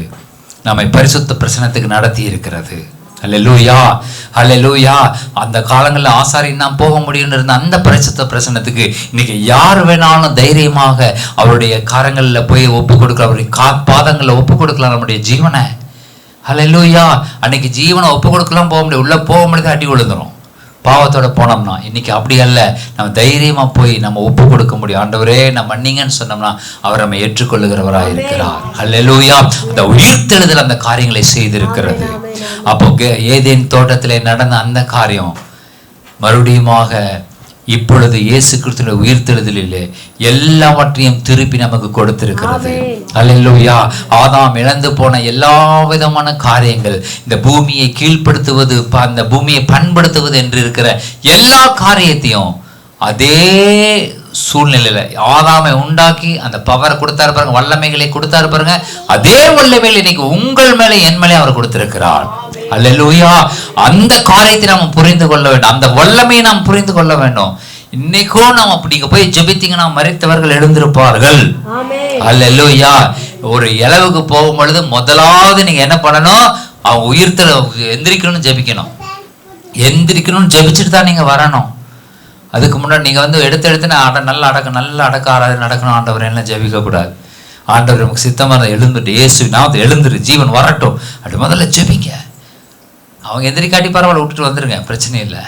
நம்மை பரிசுத்த பிரசனத்துக்கு நடத்தி இருக்கிறது. அல்லேலூயா, அல்லேலூயா. அந்த காலங்களில் ஆசாரியன் தான் போக முடியும்னு இருந்த அந்த பரிசுத்த பிரசன்னத்துக்கு இன்னைக்கு யார் வேணாலும் தைரியமாக அவருடைய காரங்களில் போய் ஒப்பு கொடுக்கலாம், அவருடைய பாதங்களில் ஒப்பு கொடுக்கலாம் நம்முடைய ஜீவனை. அல்லேலூயா. அன்னைக்கு ஜீவனை ஒப்பு கொடுக்கலாம் போக முடியும், உள்ள போக முடியாது, அடி விழுந்துரும் பாவத்தோட போனோம்னா. இன்னைக்கு அப்படி அல்ல, நம்ம தைரியமா போய் நம்ம ஒப்பு கொடுக்க முடியும். ஆண்டவரே நம்ம மன்னிங்கன்னு சொன்னோம்னா அவர் நம்ம ஏற்றுக்கொள்ளுகிறவராக இருக்கிறார். அல்லேலூயா. அந்த உயிர்த்தெழுதல் அந்த காரியங்களை செய்திருக்கிறது. அப்போ ஏதேன் தோட்டத்திலே நடந்த அந்த காரியம் மறுபடியுமாக இப்பொழுது இயேசு கிறிஸ்துவின் உயிர்த்தெழுதலிலே எல்லாவற்றையும் திருப்பி நமக்கு கொடுத்திருக்கிறது. அல்லேலூயா. ஆதாம் இழந்து போன எல்லா விதமான காரியங்கள், இந்த பூமியை கீழ்ப்படுத்துவது, அந்த பூமியை பண்படுத்துவது என்று இருக்கிற எல்லா காரியத்தையும் அதே சூழ்நிலையில ஆதாமை உண்டாக்கி அந்த பவரை கொடுத்தாரு பாருங்க, வல்லமைகளை கொடுத்தாரு பாருங்க, அதே வல்லமைகளை இன்னைக்கு உங்கள் மேலே என் மேலே அவர் கொடுத்திருக்கிறார். அல்லேலூயா. அந்த காரியத்தை நாம் புரிந்து கொள்ள வேண்டும், அந்த வல்லமையை நாம் புரிந்து கொள்ள வேண்டும். இன்னைக்கும் நாம் அப்படி போய் ஜெபித்தீங்கன்னா மரித்தவர்கள் எழுந்திருப்பார்கள். அல்லேலூயா. ஒரு இளவுக்கு போகும் பொழுது முதலாவது நீங்க என்ன பண்ணணும்? அவங்க உயிர்த்தெழ எந்திரிக்கணும்னு ஜெபிக்கணும். எந்திரிக்கணும்னு ஜெபிச்சுட்டு தான் நீங்க வரணும். அதுக்கு முன்னாடி நீங்க எடுத்து நல்லா அடக்க ஆராதனை நடக்கணும். ஆண்டவர் எல்லாம் ஜெபிக்க கூடாது. ஆண்டவர் நமக்கு சித்தமா இருந்தால் எழுந்துட்டு இயேசு நான் எழுந்துரு, ஜீவன் வரட்டும் அப்படி முதல்ல ஜெபிங்க. அவங்க எந்திரிக்காட்டி பரவாயில்ல, விட்டுட்டு வந்துருங்க, பிரச்சனை இல்லை,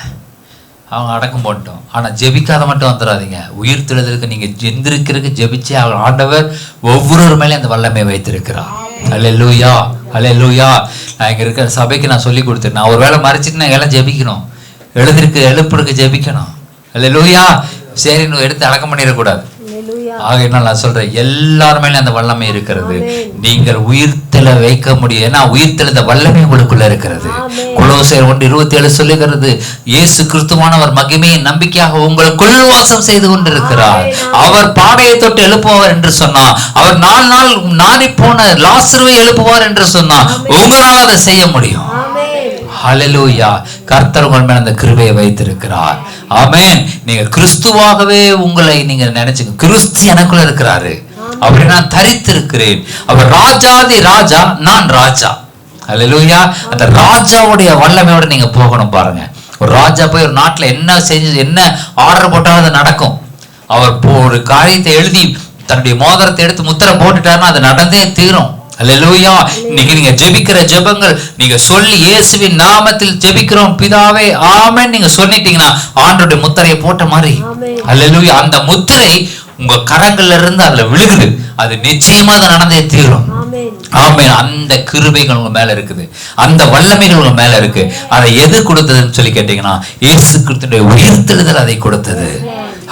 அவங்க அடக்கம் போட்டோம். ஆனால் ஜெபிக்காத மட்டும் வந்துடாதீங்க. உயிர்த்தெழுதலுக்கு நீங்கள் எந்திரிக்கிறதுக்கு ஜெபிச்சே ஆண்டவர் ஒவ்வொரு மேலேயும் அந்த வல்லமை வைத்திருக்கிறார். அல்லேலூயா, அல்லேலூயா. நான் இங்கே இருக்கிற சபைக்கு நான் சொல்லி கொடுத்தேன், நான் ஒரு வேளை மறைச்சிட்டு நான் எல்லாம் ஜெபிக்கணும், எழுப்புறதுக்கு ஜெபிக்கணும். அல்லேலூயா. சரி, எடுத்து அடக்கம் பண்ணிடக்கூடாது. ஆக என்ன நான் சொல்றேன், எல்லாருமே அந்த வல்லமை இருக்கிறது. நீங்கள் உயிர்த்தெழ வைக்க முடியும். ஏன்னா உயிர்த்தெழுந்த வல்லமை உங்களுக்குள்ள இருக்கிறது. கொலோசியர் 1:27 சொல்லுகிறது, இயேசு கிறிஸ்துவானவர் மகிமையின் நம்பிக்கையாக உங்களுக்குள் வாசம் செய்து கொண்டிருக்கிறார். அவர் பாடையை தொட்டு எழுப்புவார் என்று சொன்னார். அவர் 4 நாள் நாடி போன லாசருவை எழுப்புவார் என்று சொன்னார். உங்களால் அதை செய்ய முடியும். ஹல்லேலூயா. கர்த்தர் உங்கள் மேல் அந்த கிருபையை வைத்திருக்கிறார். ஆமென். நீங்க கிறிஸ்துவாகவே உங்களை நீங்க நினைச்சுங்க, கிறிஸ்து எனக்குள்ள இருக்கிறாரு, அப்படி நான் தரித்திருக்கிறேன். அவர் ராஜாதி ராஜா, நான் ராஜா. ஹல்லேலூயா. அந்த ராஜாவுடைய வல்லமையோட நீங்க போகணும். பாருங்க, ஒரு ராஜா போய் ஒரு நாட்டுல என்ன ஆர்டர் போட்டாலும் அது நடக்கும். அவர் ஒரு காரியத்தை எழுதி தன்னுடைய மோதிரத்தை எடுத்து முத்திரை போட்டுட்டாருன்னா அது நடந்தே தீரும். அல்லேலூயா. இன்னைக்கு நீங்க ஜெபிக்கிற ஜெபங்கள், நீங்க சொல்லி இயேசுவின் நாமத்தில் ஜெபிக்கிறோம் பிதாவே ஆமென் நீங்க சொன்னிட்டீங்கன்னா ஆண்டவருடைய முத்திரையை போட்ட மாதிரி. அல்லேலூயா. அந்த முத்திரை உங்க கரங்கள்ல இருந்து அதுல விழுகுது. அது நிச்சயமா அது நடந்தே தீரும். ஆமென். அந்த கிருபைகள் உங்க மேல இருக்குது, அந்த வல்லமைகள் உங்க மேல இருக்கு. அதை எது கொடுத்ததுன்னு சொல்லி கேட்டீங்கன்னா இயேசு கிறிஸ்துவின் உயிர்த்தெழுதல் அதை கொடுத்தது.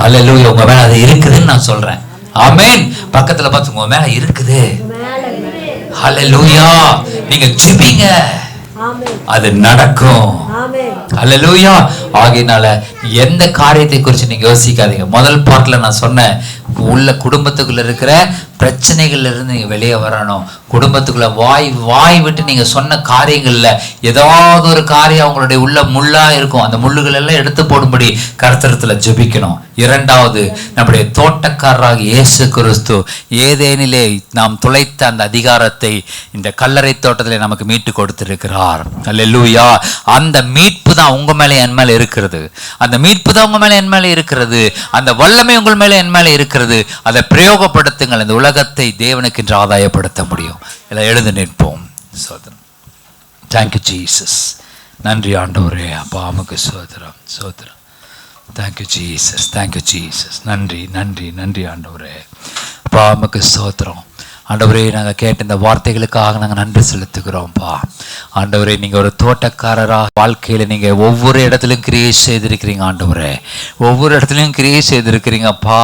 அல்லேலூயா. உங்க மேல அது இருக்குதுன்னு நான் சொல்றேன். ஆமென். பக்கத்துல பார்த்து உங்க மேல இருக்குது. ஹல்லேலூயா. நீங்க ஜெபிங்க, அது நடக்கும். ஹல்லேலூயா. ஆகையினால எந்த காரியத்தை குறித்து நீங்க யோசிக்காதீங்க. முதல் பார்ட்ல நான் சொன்னேன், உள்ள குடும்பத்துக்குள்ள இருக்கிற பிரச்சனைகள்ல இருந்து நீங்க வெளியே வரணும். குடும்பத்துக்குள்ள வாய் விட்டு நீங்க சொன்ன காரியங்கள்ல ஏதாவது ஒரு காரியம் அவங்களுடைய உள்ள முள்ளா இருக்கும். அந்த முள்ளுகள் எல்லாம் எடுத்து போடும்படி கர்த்தரத்துல ஜெபிக்கணும். இரண்டாவது, நம்முடைய தோட்டக்காரராக இயேசு கிறிஸ்து ஏதேனிலே நாம் துளைத்த அந்த அதிகாரத்தை இந்த கல்லறை தோட்டத்திலே நமக்கு மீட்டு கொடுத்திருக்கிறார். அல்லேலூயா. அந்த மீட்பு தான் உங்க மேல என் மேல இருக்கிறது. அந்த மீட்பு தான் உங்க மேல என் மேல இருக்கிறது. அந்த வல்லமை உங்கள் மேல என் மேல இருக்கிறது. அதை பிரயோகப்படுத்துங்கள். இந்த உலகத்தை தேவனுக்கு என்று ஆதாயப்படுத்த முடியும். எல்லாம் எழுந்து நிற்போம். சோதரம். Thank you Jesus. நன்றி ஆண்டவரே. அப்பா உமக்கு சோதரம் சோதரம். Thank you Jesus. Thank you Jesus. நன்றி நன்றி நன்றி ஆண்டவரே. அப்பா உமக்கு சோதரம். ஆண்டவரே, நாங்கள் கேட்ட இந்த வார்த்தைகளுக்காக நாங்கள் நன்றி செலுத்துகிறோம்ப்பா. ஆண்டவரே, நீங்கள் ஒரு தோட்டக்காரராக வாழ்க்கையில் நீங்கள் ஒவ்வொரு இடத்துலையும் கிரியேட் செய்திருக்கிறீங்க ஆண்டவரே. ஒவ்வொரு இடத்துலையும் கிரியேட் செய்திருக்கிறீங்கப்பா.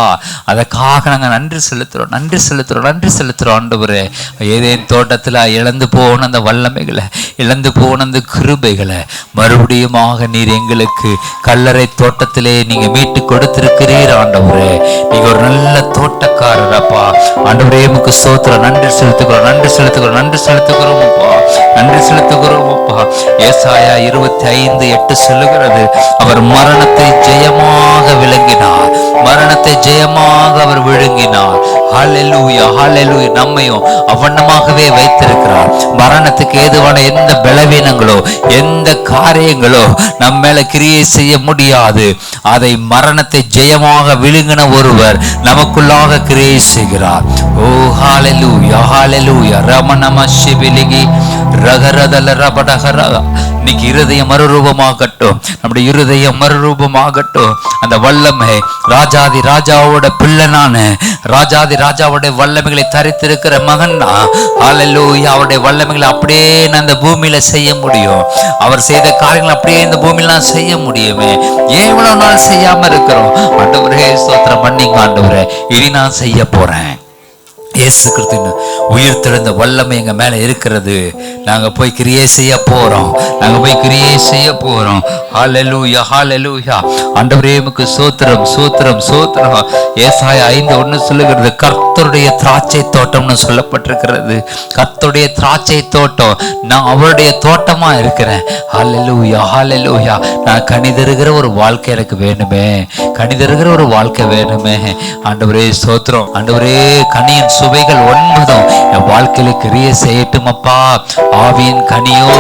அதற்காக நாங்கள் நன்றி செலுத்துகிறோம் நன்றி செலுத்துகிறோம் நன்றி செலுத்துகிறோம் ஆண்டவரே. ஏதேன் தோட்டத்தில் இழந்து போன அந்த வல்லமைகளை, இழந்து போன அந்த கிருபைகளை மறுபடியுமாக நீர் எங்களுக்கு கல்லறை தோட்டத்திலே நீங்கள் மீட்டு கொடுத்திருக்கிறீர் ஆண்டவரே. நீங்கள் ஒரு நல்ல தோட்டக்காரரப்பா ஆண்டவரே. உமக்கு ஸ்தோத்திரம். நன்றி செலுத்துகிறோம் நன்றி செலுத்துகிறோம் நன்றி செலுத்துகிறோம் அப்பா. நன்றி செலுத்துகிறோம் அப்பா. ஏசாயா 25:8 சொல்லுகிறது, அவர் மரணத்தை ஜெயமாக விளங்கினார், மரணத்தை ஜெயமாக அவர் விழுங்கினார். ஹல்லேலூயா ஹல்லேலூயா. நம்மையும் அவ்வண்ணமாகவே வைத்திருக்கிறார். மரணத்துக்கு ஏதுவான எந்த பலவீனங்களோ எந்த காரியங்களோ நம்ம மேல கிரியை செய்ய முடியாது. அதை மரணத்தை ஜெயமாக விழுங்கின ஒருவர் நமக்குள்ளாக கிரியை செய்கிறார். ஓ ஹல்லேலூயா ஹல்லேலூயா. ரமணம சிபிலிகி ரகரதல ரபடகர. இன்னைக்கு இருதயம் மறுரூபமாகட்டும், நம்முடைய இருதயம் மறுரூபமாகட்டும். அந்த வல்லமை ராஜாதி ராஜாவோட பிள்ளைனான ராஜாதி ராஜாவுடைய வல்லமைகளை தரித்திருக்கிற மகன்னா ஹல்லேலூயா. அவருடைய வல்லமைகளை அப்படியே நான் இந்த பூமியில செய்ய முடியும். அவர் செய்த காரியங்களை அப்படியே இந்த பூமியில நான் செய்ய முடியுமே. ஏன் இவ்வளவு நாள் செய்யாம இருக்கிறோம்? ஆண்டவரே ஸ்தோத்திரம் பண்ணீங்க ஆண்டவரே. இனி நான் செய்ய போறேன். இயேசு கிறிஸ்துவின் உயிர் தெழுந்த வல்லமை எங்க மேல இருக்கிறது. நாங்க போய் கிரியை செய்ய போறோம். நாங்க போய் கிரியை செய்ய போறோம். ஹல்லேலூயா ஹல்லேலூயா. ஆண்டவரே உமக்கு ஸ்தோத்திரம் ஸ்தோத்திரம் ஸ்தோத்திரம். ஏசாயா 5:1 சொல்லுகிறது, கர்த்தருடைய திராட்சை தோட்டம்னு சொல்லப்பட்டிருக்கிறது. கர்த்தருடைய திராட்சை தோட்டம். நான் அவருடைய தோட்டமா இருக்கிறேன். ஹல்லேலூயா ஹல்லேலூயா. நான் கனிதருகிற ஒரு வாழ்க்கை எனக்கு வேணுமே. கனிதருகிற ஒரு வாழ்க்கை வேணுமே. ஆண்டவரே ஸ்தோத்திரம். ஆண்டவரே, கனியின் சுவைகள் 9 என் வாழ்க்கையில கிரியை செய்யட்டும் அப்பா. ஆவியின் கனியோ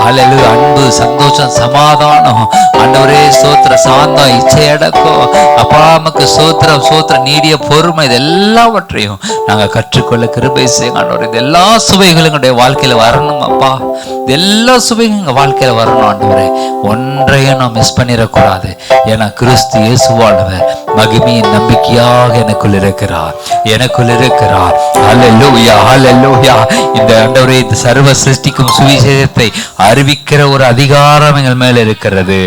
ஹல்லேலூயா, அன்பு, சந்தோஷம், சமாதானம். ஆண்டவரே ஸ்தோத்திர. சாந்தம், இச்சை அடக்கம். அப்பா நமக்கு ஸ்தோத்திரம் ஸ்தோத்திரம். நீடிய பொறுமை, இது எல்லாவற்றையும் நாங்க கற்றுக்கொள்ள கிருபை செய்யுங்க ஆண்டவரே. இது எல்லா சுவைகளும் எங்களுடைய வாழ்க்கையில வரணும் அப்பா. இது எல்லா சுவைகளும் எங்க வாழ்க்கையில வரணும் ஆண்டவரே. ஒன்றையும் நான் மிஸ் பண்ணிடக்கூடாது. ஏன்னா கிறிஸ்து இயேசுவானவர் மகிமையின் நம்பிக்கையாக எனக்குள் இருக்கிறார், எனக்குள் இருக்கிறார். ஹல்லேலூயா ஹல்லேலூயா. இந்த ஆண்டவரே, இந்த சர்வ சிருஷ்டிக்கும் சுவிசேஷத்தை அறிவிக்கிற ஒரு அதிகாரம் எங்கள் மேல இருக்கிறது.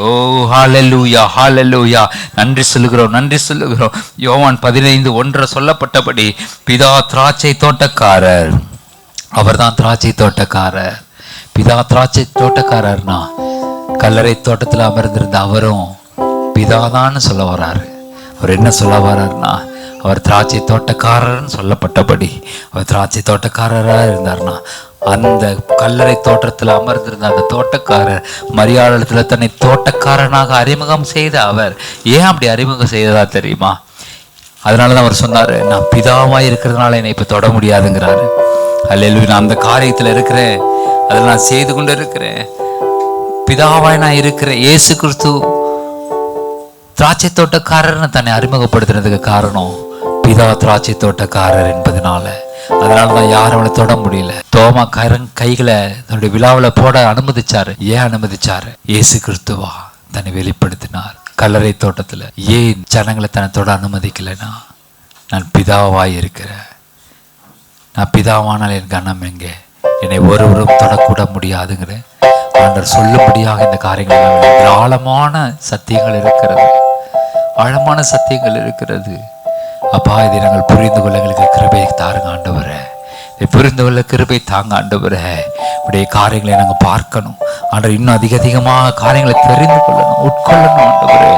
ஓ ஹல்லேலூயா ஹல்லேலூயா. நன்றி சொல்லுகிறோம் நன்றி சொல்லுகிறோம். யோவான் 15:1 சொல்லப்பட்டபடி பிதா திராட்சை தோட்டக்காரர். அவர்தான் திராட்சை தோட்டக்காரர். பிதா திராட்சை தோட்டக்காரர்னா கல்லறை தோட்டத்தில் அமர்ந்திருந்த அவரும் பிதாதான்னு சொல்ல வர்றாரு. அவர் என்ன சொல்ல வர்றாருன்னா, அவர் திராட்சை தோட்டக்காரர்னு சொல்லப்பட்டபடி அவர் திராட்சை தோட்டக்காரராக இருந்தார்னா, அந்த கல்லறை தோட்டத்தில் அமர்ந்திருந்த அந்த தோட்டக்காரர் மரியாதை தன்னை தோட்டக்காரனாக அறிமுகம் செய்த அவர் ஏன் அப்படி அறிமுகம் செய்ததா தெரியுமா? அதனாலதான் அவர் சொன்னாரு, நான் பிதாவாய் இருக்கிறதுனால என்னை இப்ப தொட முடியாதுங்கிறாரு. அல்லேலூயா. நான் அந்த காரியத்துல இருக்கிறேன், அதில் நான் செய்து கொண்டு இருக்கிறேன். பிதாவாய் நான் இருக்கிறேன். இயேசு கிறிஸ்து திராட்சை தோட்டக்காரர்னு தன்னை அறிமுகப்படுத்தினதுக்கு காரணம் பிதா திராட்சை தோட்டக்காரர் என்பதனால. அதனாலதான் யாரும் அவளை தொட முடியல. தோமா கைகளை தன்னுடைய விழாவில் போட அனுமதிச்சாரு. ஏன் அனுமதிச்சாரு? இயேசு கிறிஸ்துவா தன்னை வெளிப்படுத்தினார் கல்லறை தோட்டத்துல. ஏன் ஜனங்களை தன்னை தொட அனுமதிக்கலைன்னா, நான் பிதாவாய் இருக்கிறேன், நான் பிதாவானால் என் கனம் எங்கே, என்னை ஒருவரும் தொடக்கூட முடியாதுங்கிற ஆண்டவர் சொல்லும்படியாக இந்த காரியங்கள் ஆழமான சத்தியங்கள் இருக்கிறது, ஆழமான சத்தியங்கள் இருக்கிறது. அப்பா, இதை நாங்கள் புரிந்து கொள்ள எங்களுக்கு கிருபை தாருங்க ஆண்டவரே. இதை புரிந்து கொள்ள கிருபை தாங்க ஆண்டவரே. இப்படியே காரியங்களை நாங்கள் பார்க்கணும் ஆண்டவர். இன்னும் அதிகமாக காரியங்களை தெரிந்து கொள்ளணும், உட்கொள்ளணும் ஆண்டவரே.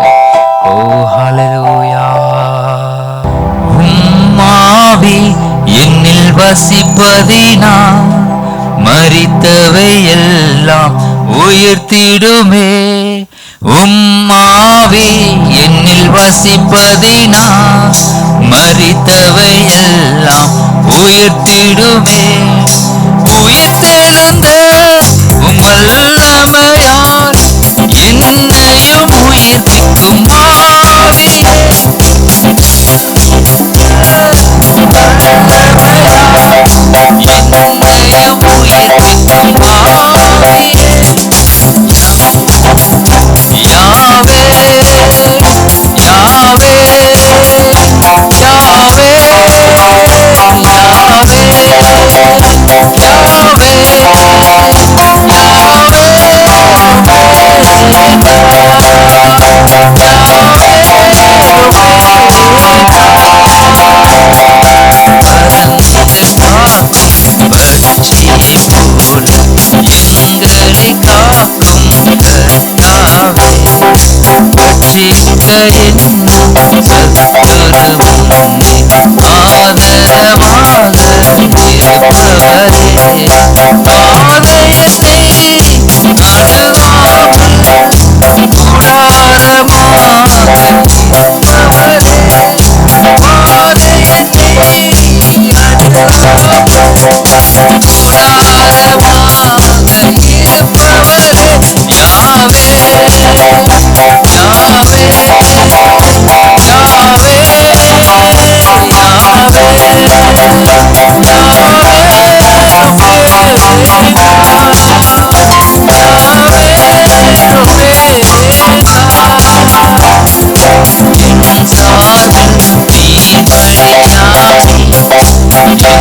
ஓ ஹல்லேலூயா. உம்மாவி என்னில் வசிப்பதினா மரித்தவை எல்லாம் உயிர்த்திடுமே. உம்மாவி என்னில் வசிப்பதினா மரித்தவை எல்லாம் உயிர்த்திடுமே. உயிர்த்தெழுந்த வல்லமையால் என்னையும் உயிர்ப்பிக்கும் ஆவியே. என்னையும் உயிர்ப்பிக்கும் ஆவியே. யாவே யாவே யாவே எங்களை காக்கும் கர்த்தாவே, பட்சிக்க